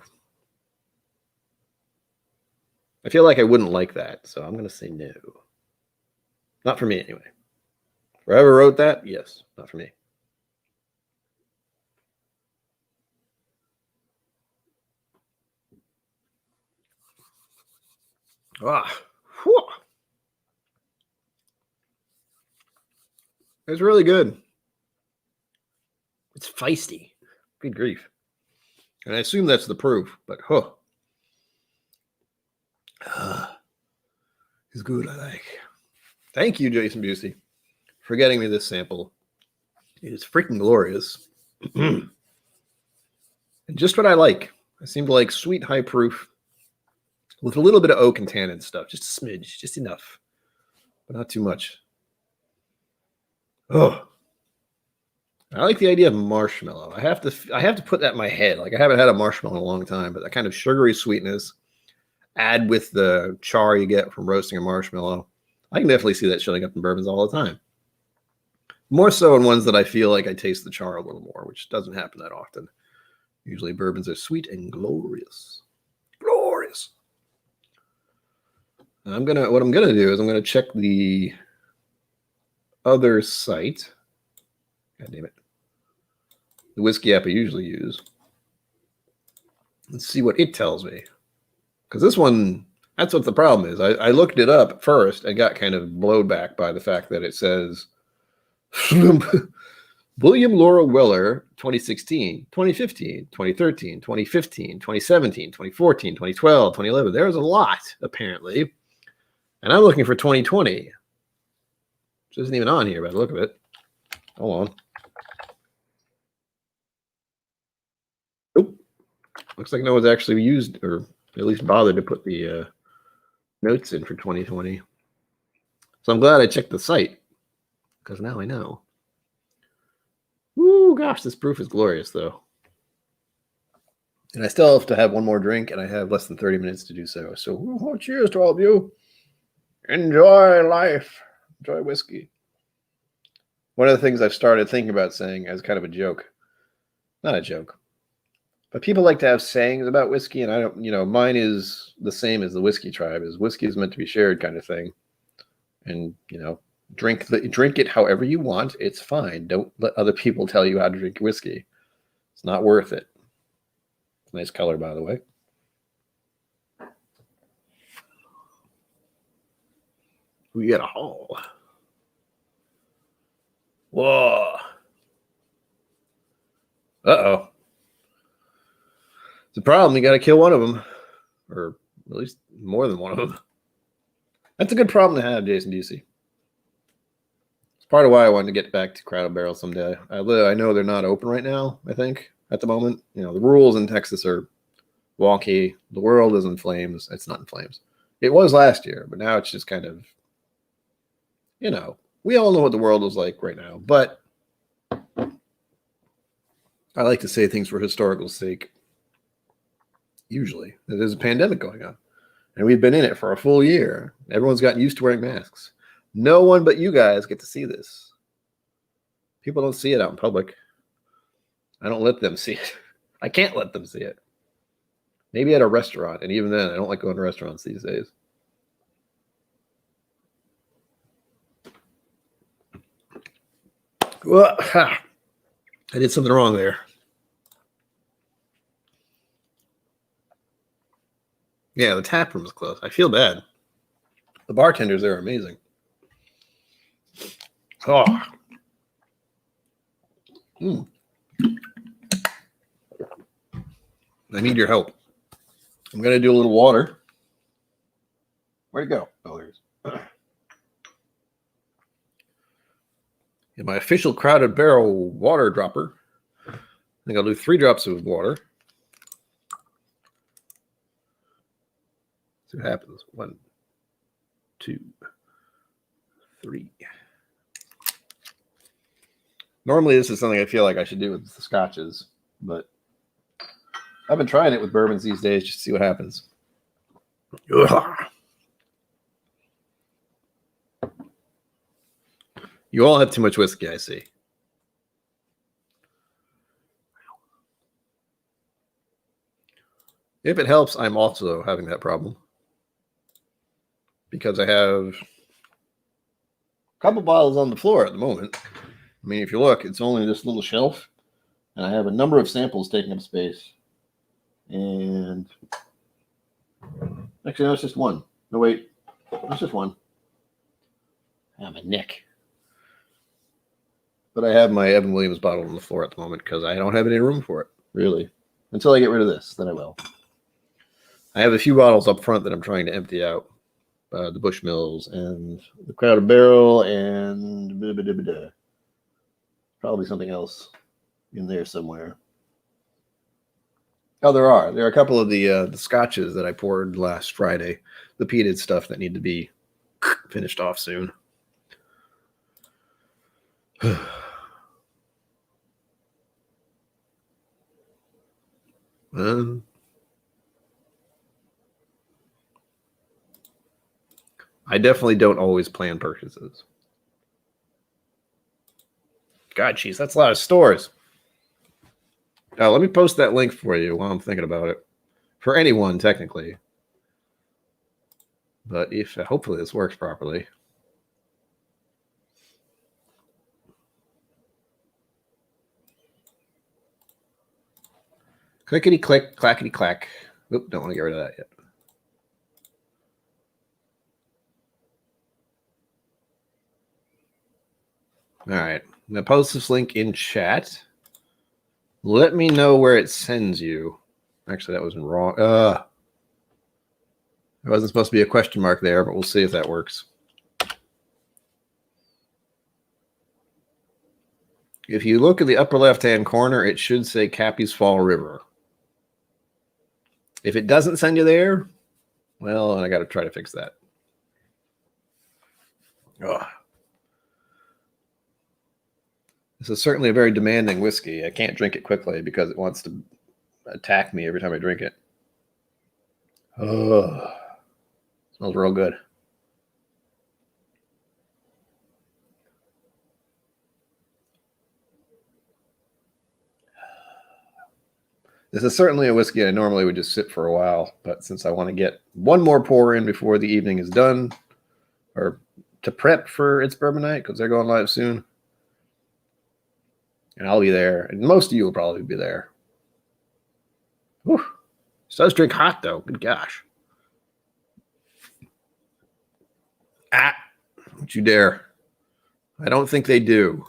A: I feel like I wouldn't like that, so I'm going to say no. Not for me, anyway. Whoever wrote that, yes, not for me. Whew. It's really good. It's feisty. Good grief. And I assume that's the proof, but it's good, I like. Thank you, Jason Busey, for getting me this sample. It is freaking glorious. And just what I like. I seem to like sweet, high proof with a little bit of oak and tannin stuff. Just a smidge, just enough, but not too much. Oh, I like the idea of marshmallow. I have to put that in my head. Like I haven't had a marshmallow in a long time, but that kind of sugary sweetness, add with the char you get from roasting a marshmallow. I can definitely see that showing up in bourbons all the time. More so in ones that I feel like I taste the char a little more, which doesn't happen that often. Usually bourbons are sweet and glorious. Glorious. And what I'm gonna do is I'm gonna check the other site. God damn it. The Whizzky app I usually use. Let's see what it tells me. Because this one, that's what the problem is. I looked it up first and got kind of blown back by the fact that it says William Laura Weller, 2016, 2015, 2013, 2015, 2017, 2014, 2012, 2011. There's a lot, apparently. And I'm looking for 2020. Which isn't even on here by the look of it. Hold on. Nope. Looks like no one's actually used or at least bothered to put the notes in for 2020. So I'm glad I checked the site because now I know. Ooh, gosh, this proof is glorious, though. And I still have to have one more drink, and I have less than 30 minutes to do so. So cheers to all of you. Enjoy life. Enjoy whiskey. One of the things I've started thinking about saying as kind of a joke. Not a joke. But people like to have sayings about whiskey, and I don't, mine is the same as the whiskey tribe. Is whiskey is meant to be shared kind of thing. And, drink it however you want. It's fine. Don't let other people tell you how to drink whiskey. It's not worth it. Nice color, by the way. We get a haul. Whoa. Uh-oh. It's a problem. You got to kill one of them. Or at least more than one of them. That's a good problem to have, Jason Busey. It's part of why I wanted to get back to Crowded Barrel someday. I know they're not open right now, I think, at the moment. The rules in Texas are wonky. The world is in flames. It's not in flames. It was last year, but now it's just kind of, we all know what the world is like right now. But I like to say things for historical sake. Usually. There's a pandemic going on. And we've been in it for a full year. Everyone's gotten used to wearing masks. No one but you guys get to see this. People don't see it out in public. I don't let them see it. I can't let them see it. Maybe at a restaurant. And even then, I don't like going to restaurants these days. Well, I did something wrong there. Yeah, the tap room is closed. I feel bad. The bartenders there are amazing. Oh. I need your help. I'm going to do a little water. Where'd it go? Oh, there it is. In my official Crowded Barrel water dropper, I think I'll do 3 drops of water. See what happens. 1, 2, 3. Normally, this is something I feel like I should do with the scotches, but I've been trying it with bourbons these days just to see what happens. Ugh. You all have too much whiskey, I see. If it helps, I'm also having that problem. Because I have a couple bottles on the floor at the moment. I mean, if you look, it's only this little shelf. And I have a number of samples taking up space. And actually, no, it's just one. No, wait. It's just one. Ah, my neck. But I have my Evan Williams bottle on the floor at the moment because I don't have any room for it, really. Until I get rid of this, then I will. I have a few bottles up front that I'm trying to empty out. The Bushmills and the Crowded Barrel and probably something else in there somewhere. Oh, there are a couple of the scotches that I poured last Friday, the peated stuff that need to be finished off soon. I definitely don't always plan purchases. God, jeez, that's a lot of stores. Let me post that link for you while I'm thinking about it. For anyone, technically. But if hopefully this works properly. Clickety click, clackety clack. Oop, don't want to get rid of that yet. All right, I'm gonna post this link in chat. Let me know where it sends you. Actually, that was wrong. There wasn't supposed to be a question mark there, but we'll see if that works. If you look at the upper left-hand corner, it should say Cappy's Fall River. If it doesn't send you there, well, I got to try to fix that. Ugh. This is certainly a very demanding whiskey. I can't drink it quickly because it wants to attack me every time I drink it. Oh, smells real good. This is certainly a whiskey I normally would just sit for a while, but since I want to get one more pour in before the evening is done, or to prep for its bourbon night, because they're going live soon, and I'll be there, and most of you will probably be there. Whew. It does drink hot, though. Good gosh. Don't you dare. I don't think they do.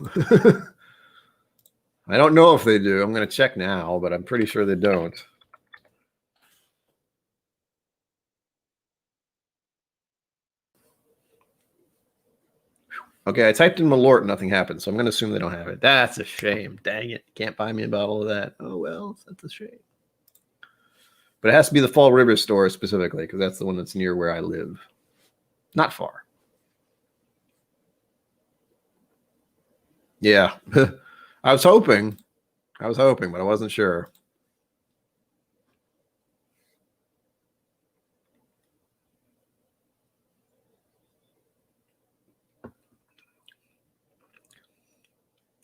A: I don't know if they do. I'm going to check now, but I'm pretty sure they don't. Okay, I typed in Malort, nothing happened, so I'm going to assume they don't have it. That's a shame. Dang it. Can't buy me a bottle of that. Oh, well, that's a shame. But it has to be the Fall River store specifically, because that's the one that's near where I live. Not far. Yeah. I was hoping, but I wasn't sure.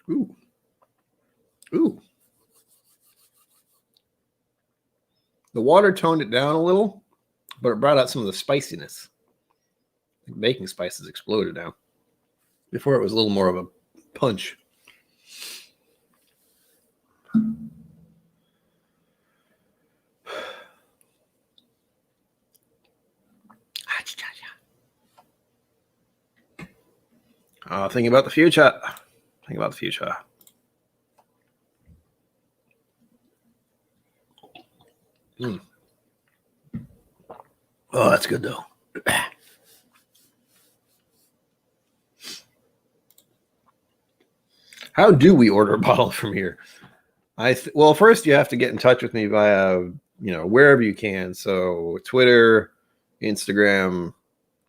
A: Ooh. Ooh. The water toned it down a little, but it brought out some of the spiciness. Like baking spices exploded now. Before it was a little more of a punch. Thinking about the future. Think about the future. Mm. Oh, that's good though. How do we order a bottle from here? Well, first you have to get in touch with me via, wherever you can. So Twitter, Instagram.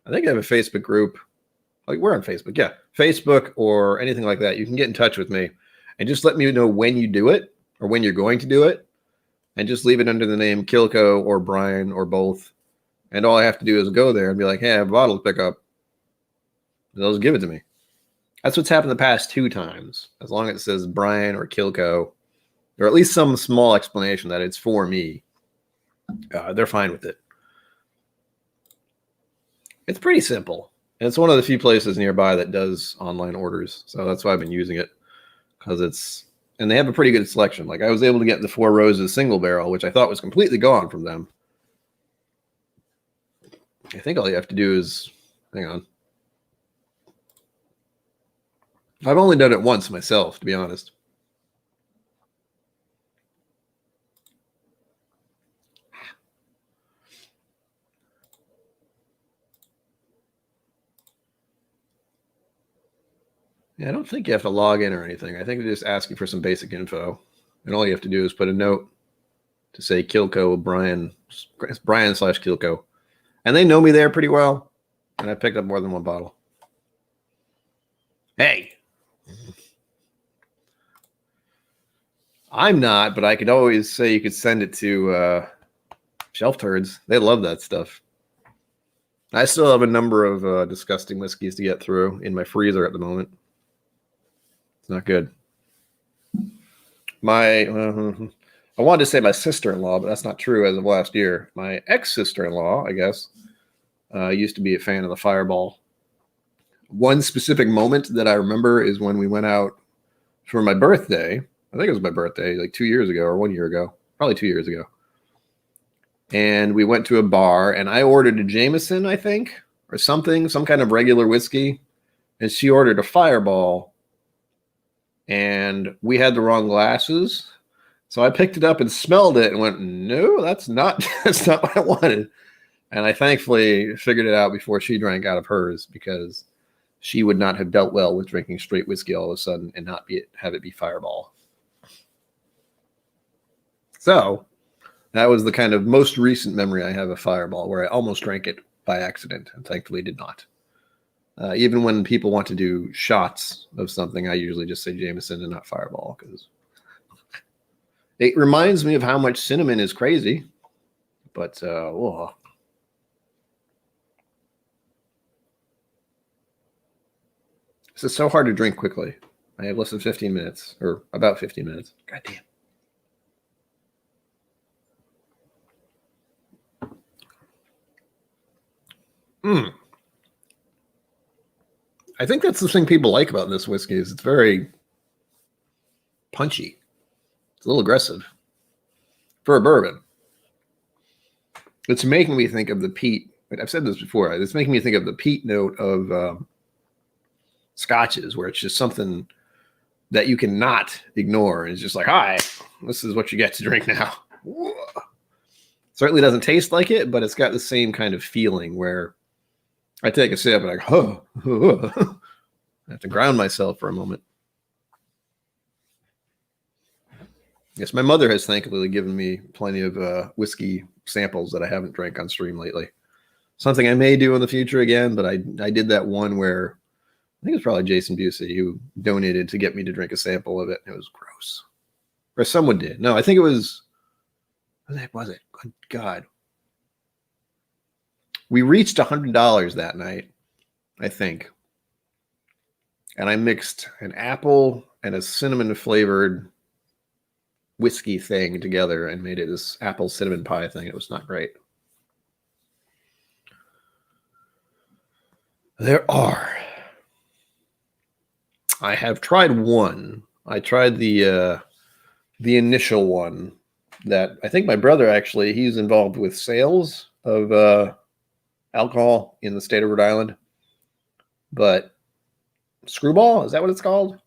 A: I think I have a Facebook group. Like we're on Facebook. Yeah. Facebook or anything like that. You can get in touch with me and just let me know when you do it or when you're going to do it. And just leave it under the name KIllco or Brian or both. And all I have to do is go there and be like, hey, I have a bottle to pick up. And they'll just give it to me. That's what's happened the past 2 times. As long as it says Brian or KIllco, or at least some small explanation that it's for me, they're fine with it. It's pretty simple. And it's one of the few places nearby that does online orders. So that's why I've been using it. Because and they have a pretty good selection. Like I was able to get the 4 Roses single barrel, which I thought was completely gone from them. I think all you have to do is, hang on. I've only done it once myself, to be honest. Yeah, I don't think you have to log in or anything. I think they just ask you for some basic info. And all you have to do is put a note to say KIllco Brian slash KIllco. And they know me there pretty well. And I picked up more than one bottle. Hey. I'm not, but I could always say you could send it to Shelf Turds. They love that stuff. I still have a number of disgusting whiskeys to get through in my freezer at the moment. It's not good. I wanted to say my sister-in-law, but that's not true as of last year. My ex-sister-in-law, I guess, used to be a fan of the Fireball. One specific moment that I remember is when we went out for my birthday. I think it was my birthday, like 2 years ago or 1 year ago, probably 2 years ago. And we went to a bar, and I ordered a Jameson, I think, or something, some kind of regular whiskey. And she ordered a Fireball. And we had the wrong glasses. So I picked it up and smelled it and went, no, that's not what I wanted. And I thankfully figured it out before she drank out of hers, because she would not have dealt well with drinking straight whiskey all of a sudden and not have it be Fireball. So that was the kind of most recent memory I have of Fireball, where I almost drank it by accident and thankfully did not. Even when people want to do shots of something, I usually just say Jameson and not Fireball, because it reminds me of how much cinnamon is crazy. But this is so hard to drink quickly. I have less than 15 minutes, or about 15 minutes. God damn. I think that's the thing people like about this whiskey, is it's very punchy. It's a little aggressive for a bourbon. It's making me think of the peat. I've said this before. It's making me think of the peat note of scotches, where it's just something that you cannot ignore. It's just like, hi, this is what you get to drink now. Certainly doesn't taste like it, but it's got the same kind of feeling where I take a sip and I go, I have to ground myself for a moment. Yes, my mother has thankfully given me plenty of whiskey samples that I haven't drank on stream lately. Something I may do in the future again, but I did that one where I think it was probably Jason Busey who donated to get me to drink a sample of it. It was gross. Or someone did. No, I think it was, what the heck was it? Good God. We reached $100 that night, I think. And I mixed an apple and a cinnamon flavored whiskey thing together and made it this apple cinnamon pie thing. It was not great. I have tried one. I tried the initial one that I think my brother actually, he's involved with sales of alcohol in the state of Rhode Island. But Screwball, is that what it's called?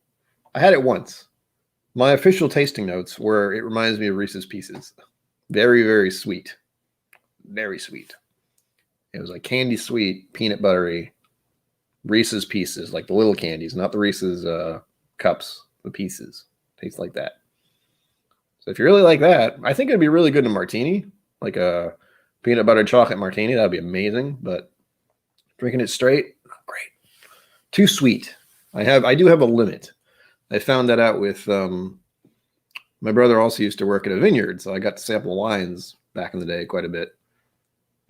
A: I had it once. My official tasting notes were, it reminds me of Reese's Pieces. Very, very sweet. Very sweet. It was like candy sweet, peanut buttery, Reese's Pieces, like the little candies, not the Reese's cups, the pieces. Tastes like that. So if you really like that, I think it'd be really good in a martini, like a peanut butter chocolate martini. That'd be amazing. But drinking it straight, not great. Too sweet. I do have a limit. I found that out with my brother also used to work at a vineyard, so I got to sample wines back in the day quite a bit.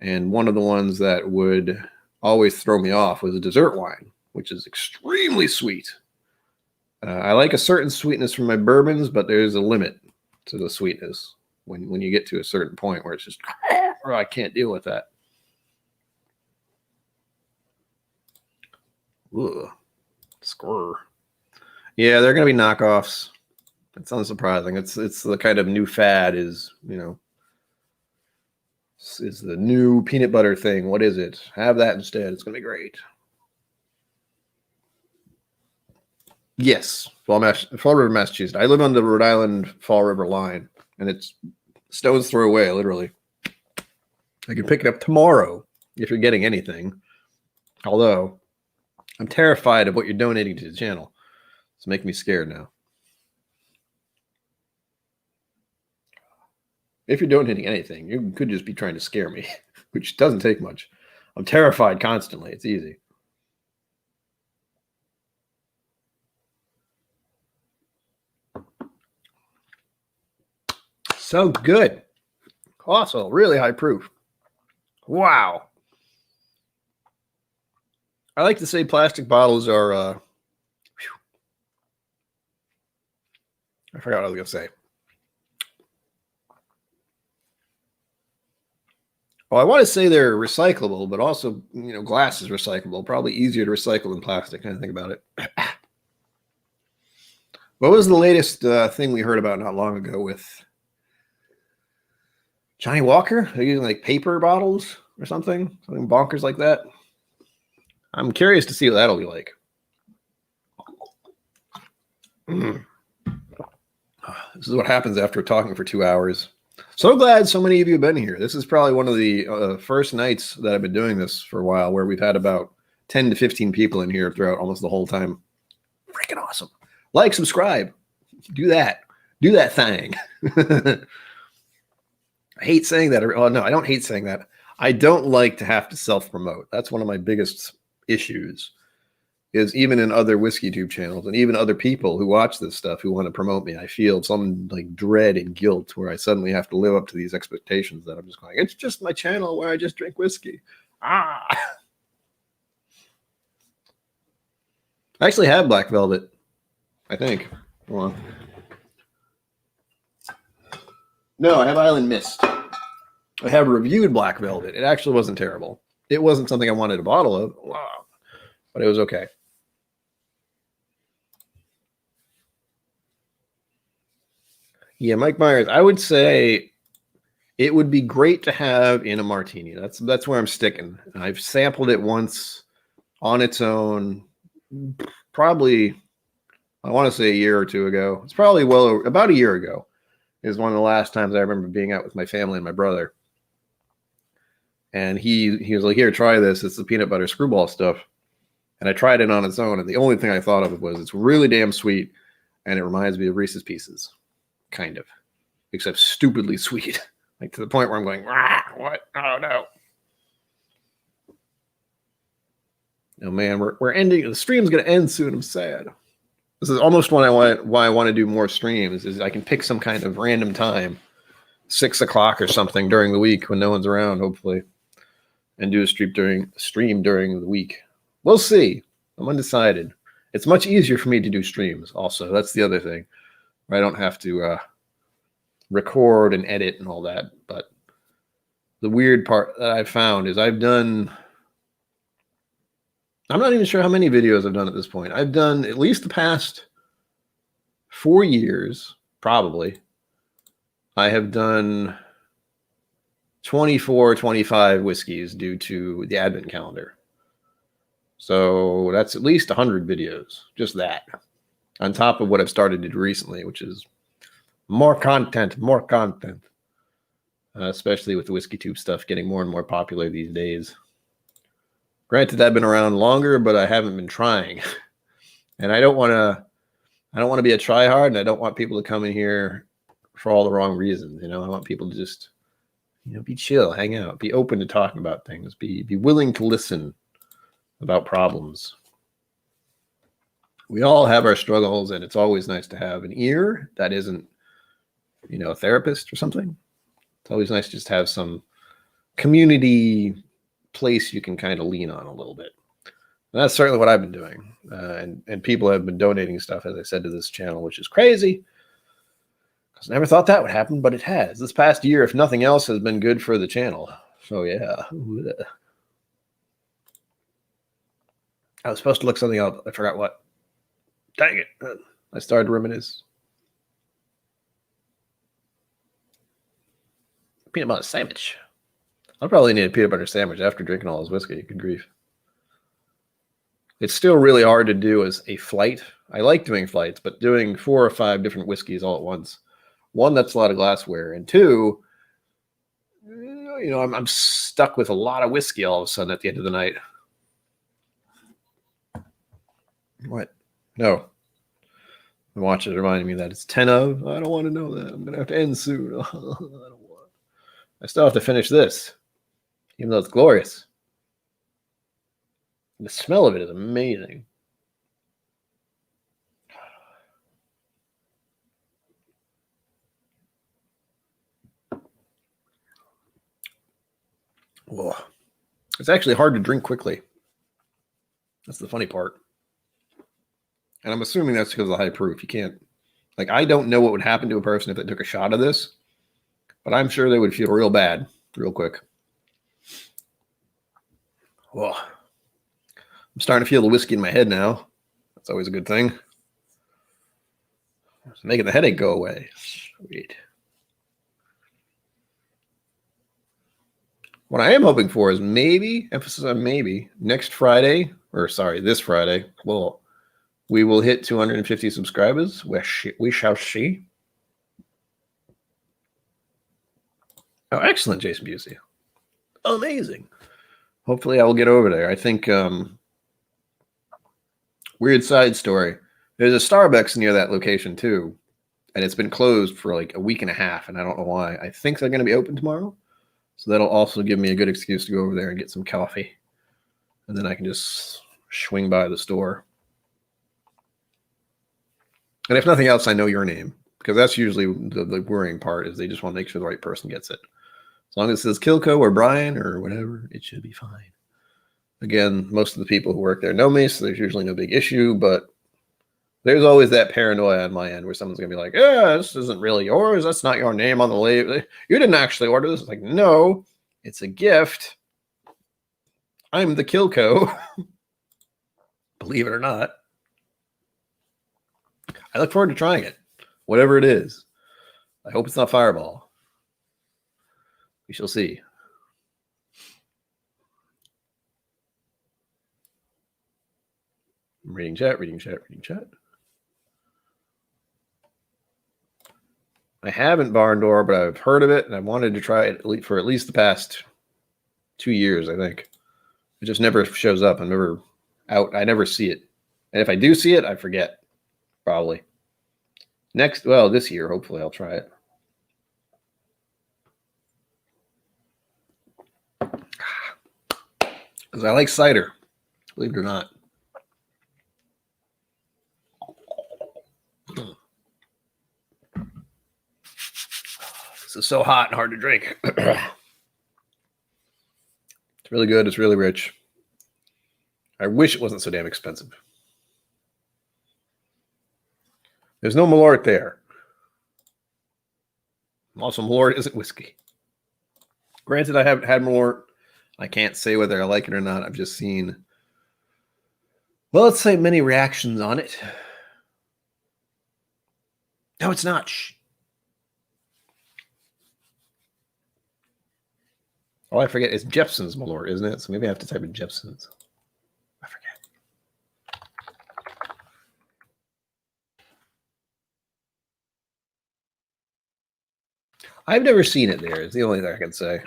A: And one of the ones that would always throw me off was a dessert wine, which is extremely sweet. I like a certain sweetness from my bourbons, but there's a limit to the sweetness when you get to a certain point where it's just, oh, I can't deal with that. Ugh. Score. Yeah, they're going to be knockoffs. It's unsurprising. It's the kind of new fad is the new peanut butter thing. What is it? Have that instead. It's going to be great. Yes, Fall River, Massachusetts. I live on the Rhode Island Fall River line, and it's stone's throw away, literally. I can pick it up tomorrow if you're getting anything. Although, I'm terrified of what you're donating to the channel. It's making me scared now. If you're donating anything, you could just be trying to scare me, which doesn't take much. I'm terrified constantly. It's easy. So good. Also, really high proof. Wow. I like to say plastic bottles are, I forgot what I was going to say. Well, I want to say they're recyclable, but also, glass is recyclable. Probably easier to recycle than plastic. I think about it. What was the latest thing we heard about not long ago with Johnny Walker? They're using like paper bottles or something bonkers like that. I'm curious to see what that'll be like. This is what happens after talking for 2 hours. So glad so many of you have been here. This is probably one of the first nights that I've been doing this for a while where we've had about 10 to 15 people in here throughout almost the whole time. Freaking awesome. Like, subscribe. Do that. Do that thing. I hate saying that. Oh, no, I don't hate saying that. I don't like to have to self-promote. That's one of my biggest issues. Is even in other whiskey tube channels and even other people who watch this stuff who want to promote me, I feel some like dread and guilt where I suddenly have to live up to these expectations that I'm just going, it's just my channel where I just drink whiskey. I actually have Black Velvet, I think. Hold on. No, I have Island Mist. I have reviewed Black Velvet. It actually wasn't terrible. It wasn't something I wanted a bottle of. Wow. But it was okay. Yeah, Mike Myers, I would say it would be great to have in a martini. That's where I'm sticking. I've sampled it once on its own, probably, I want to say a year or two ago. It's probably about a year ago is one of the last times I remember being out with my family and my brother. And he was like, here, try this. It's the peanut butter screwball stuff. And I tried it on its own. And the only thing I thought of was it's really damn sweet. And it reminds me of Reese's Pieces. Kind of, except stupidly sweet, like to the point where I'm going, what? Oh no! Oh man, we're ending. The stream's gonna end soon. I'm sad. This is almost why I want to do more streams. Is I can pick some kind of random time, 6 o'clock or something during the week when no one's around, hopefully, and do a stream during the week. We'll see. I'm undecided. It's much easier for me to do streams. Also, that's the other thing. I don't have to record and edit and all that. But the weird part that I've found is I'm not even sure how many videos I've done at this point. I've done at least the past 4 years, probably. I have done 24, 25 whiskeys due to the Advent calendar. So that's at least 100 videos, just that. On top of what I've started to do recently, which is more content, especially with the Whiskey Tube stuff getting more and more popular these days. Granted, I've been around longer, but I haven't been trying, and I don't want to be a tryhard, and I don't want people to come in here for all the wrong reasons. I want people to just, be chill, hang out, be open to talking about things, be willing to listen about problems. We all have our struggles, and it's always nice to have an ear that isn't, a therapist or something. It's always nice to just have some community place you can kind of lean on a little bit. And that's certainly what I've been doing. And people have been donating stuff, as I said, to this channel, which is crazy. Because I never thought that would happen, but it has. This past year, if nothing else, has been good for the channel. So, yeah. I was supposed to look something up. I forgot what. Dang it. I started to reminisce. Peanut butter sandwich. I'll probably need a peanut butter sandwich after drinking all this whiskey. Good grief. It's still really hard to do as a flight. I like doing flights, but doing 4 or 5 different whiskeys all at once. One, that's a lot of glassware, and two, I'm stuck with a lot of whiskey all of a sudden at the end of the night. What? No. The watch is reminding me that it's 10 of. I don't want to know that. I'm going to have to end soon. I still have to finish this, even though it's glorious. The smell of it is amazing. Whoa. It's actually hard to drink quickly. That's the funny part. And I'm assuming that's because of the high proof. You can't, I don't know what would happen to a person if they took a shot of this, but I'm sure they would feel real bad real quick. Whoa. I'm starting to feel the whiskey in my head now. That's always a good thing. It's making the headache go away. Sweet. What I am hoping for is maybe, emphasis on maybe, this Friday, we will hit 250 subscribers. We shall see. Oh, excellent, Jason Busey. Amazing. Hopefully I will get over there. I think, weird side story. There's a Starbucks near that location too, and it's been closed for like a week and a half, and I don't know why. I think they're going to be open tomorrow, so that'll also give me a good excuse to go over there and get some coffee, and then I can just swing by the store. And if nothing else, I know your name, because that's usually the worrying part, is they just want to make sure the right person gets it. As long as it says KIllco or Brian or whatever, it should be fine. Again, most of the people who work there know me, so there's usually no big issue, but there's always that paranoia on my end where someone's going to be like, yeah, this isn't really yours. That's not your name on the label. You didn't actually order this. It's like, no, it's a gift. I'm the KIllco. Believe it or not. I look forward to trying it, whatever it is. I hope it's not Fireball. We shall see. I'm reading chat. I haven't barn door, but I've heard of it, and I've wanted to try it for at least the past 2 years, I think. It just never shows up. I'm never out. I never see it. And if I do see it, I forget. Probably. This year, hopefully, I'll try it. Because I like cider, believe it or not. This is so hot and hard to drink. It's really good. It's really rich. I wish it wasn't so damn expensive. There's no Malort there. Also, Malort isn't whiskey. Granted, I haven't had Malort. I can't say whether I like it or not. I've just seen, let's say many reactions on it. No, it's not. Shh. Oh, I forget. It's Jeppson's Malort, isn't it? So maybe I have to type in Jeppson's. I forget. I've never seen it there. It's the only thing I can say.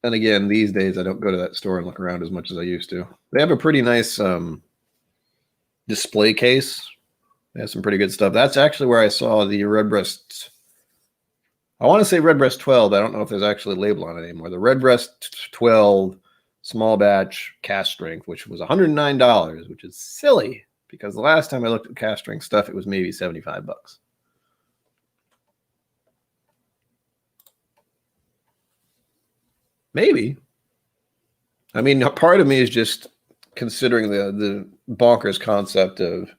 A: And again, these days I don't go to that store and look around as much as I used to. They have a pretty nice display case. They have some pretty good stuff. That's actually where I saw the Redbreast. I want to say Redbreast 12. I don't know if there's actually a label on it anymore. The Redbreast 12 small batch cast strength, which was $109, which is silly because the last time I looked at cast strength stuff, it was maybe $75. Maybe. I mean, part of me is just considering the bonkers concept of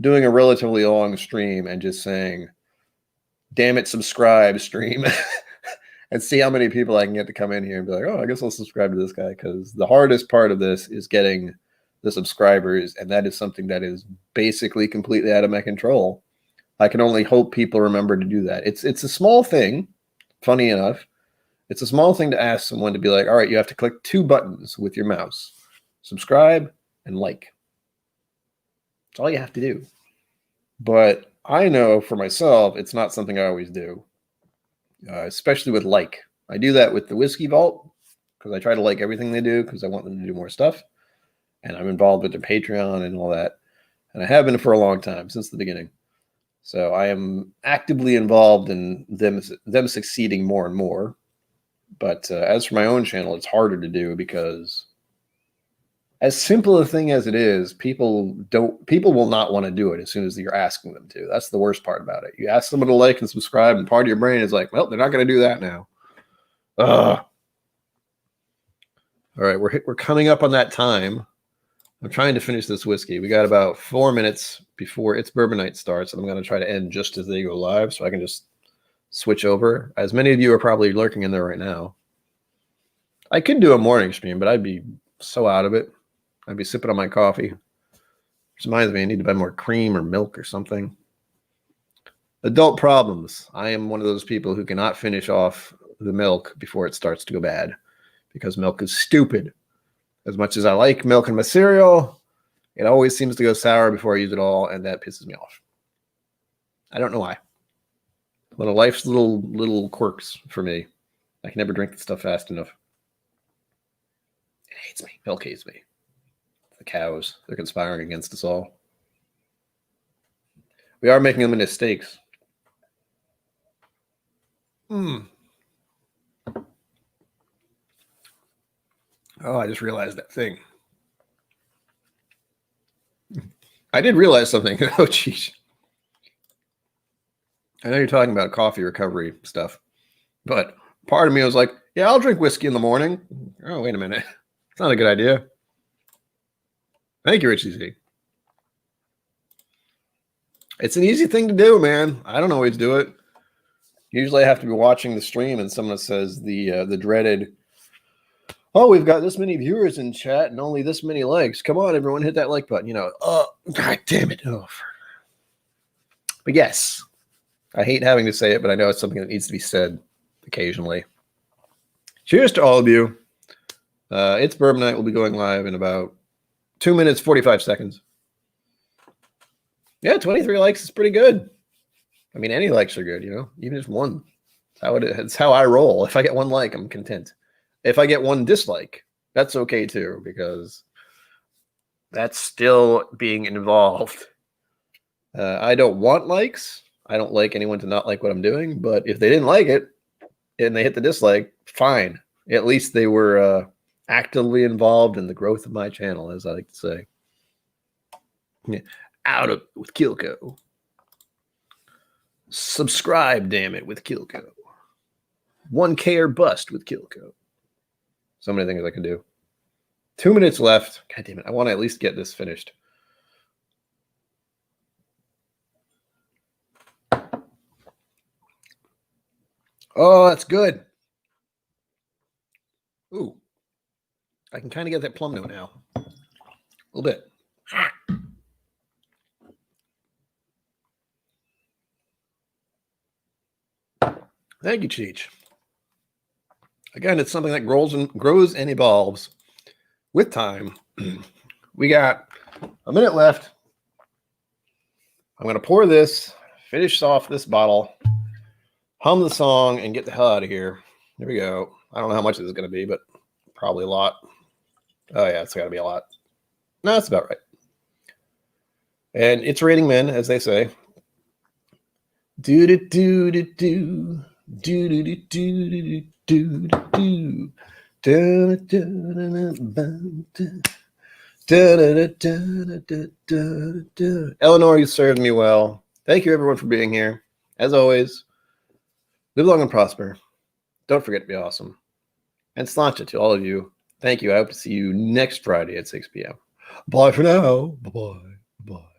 A: doing a relatively long stream and just saying, damn it, subscribe stream and see how many people I can get to come in here and be like, oh, I guess I'll subscribe to this guy, because the hardest part of this is getting the subscribers, and that is something that is basically completely out of my control. I can only hope people remember to do that. It's a small thing, funny enough. It's a small thing to ask someone to be like, all right, you have to click 2 buttons with your mouse, subscribe and like. It's all you have to do. But I know for myself, it's not something I always do, especially with like. I do that with the Whiskey Vault because I try to like everything they do because I want them to do more stuff. And I'm involved with their Patreon and all that. And I have been for a long time, since the beginning. So I am actively involved in them succeeding more and more. But as for my own channel, it's harder to do because as simple a thing as it is, people will not want to do it as soon as you're asking them to. That's the worst part about it. You ask someone to like and subscribe, and part of your brain is like, well, they're not going to do that now. Ugh. All right, we're coming up on that time. I'm trying to finish this whiskey. We got about 4 minutes before It's Bourbon Night starts, and I'm going to try to end just as they go live so I can just switch over. As many of you are probably lurking in there right now. I could do a morning stream, but I'd be so out of it. I'd be sipping on my coffee. Which reminds me, I need to buy more cream or milk or something. Adult problems. I am one of those people who cannot finish off the milk before it starts to go bad because milk is stupid. As much as I like milk in my cereal, it always seems to go sour before I use it all, and that pisses me off. I don't know why. One of life's little quirks for me. I can never drink the stuff fast enough. It hates me. Milk hates me. The cows, they're conspiring against us all. We are making them into steaks. Oh, I just realized that thing. I did realize something. Oh, geez. I know you're talking about coffee recovery stuff, but part of me was like, yeah, I'll drink whiskey in the morning. Oh, wait a minute. It's not a good idea. Thank you, Richie Z. It's an easy thing to do, man. I don't always do it. Usually I have to be watching the stream and someone says the dreaded, oh, we've got this many viewers in chat and only this many likes. Come on, everyone, hit that like button. You know, oh, God damn it. Oh. But yes, I hate having to say it, but I know it's something that needs to be said occasionally. Cheers to all of you. It's Bourbon Night. We'll be going live in about 2 minutes, 45 seconds. Yeah, 23 likes is pretty good. I mean, any likes are good, you know, even just one. It's how I roll. If I get one like, I'm content. If I get one dislike, that's okay too, because that's still being involved. I don't want likes. I don't like anyone to not like what I'm doing, but if they didn't like it and they hit the dislike, fine. At least they were actively involved in the growth of my channel, as I like to say. Yeah. Out of with KIllco. Subscribe, damn it, with KIllco. 1K or bust with KIllco. So many things I can do. 2 minutes left. God damn it. I want to at least get this finished. Oh, that's good. Ooh. I can kind of get that plum note now. A little bit. Thank you, Cheech. Again, it's something that grows and evolves with time. We got a minute left. I'm going to pour this, finish off this bottle, hum the song, and get the hell out of here. Here we go. I don't know how much this is going to be, but probably a lot. Oh, yeah, it's got to be a lot. No, that's about right. And it's raining men, as they say. Do-do-do-do-do. Do-do-do-do-do-do. Eleanor, you served me well. Thank you, everyone, for being here. As always, live long and prosper. Don't forget to be awesome. And sláinte to all of you. Thank you. I hope to see you next Friday at 6 p.m. Bye for now. Bye-bye. Bye.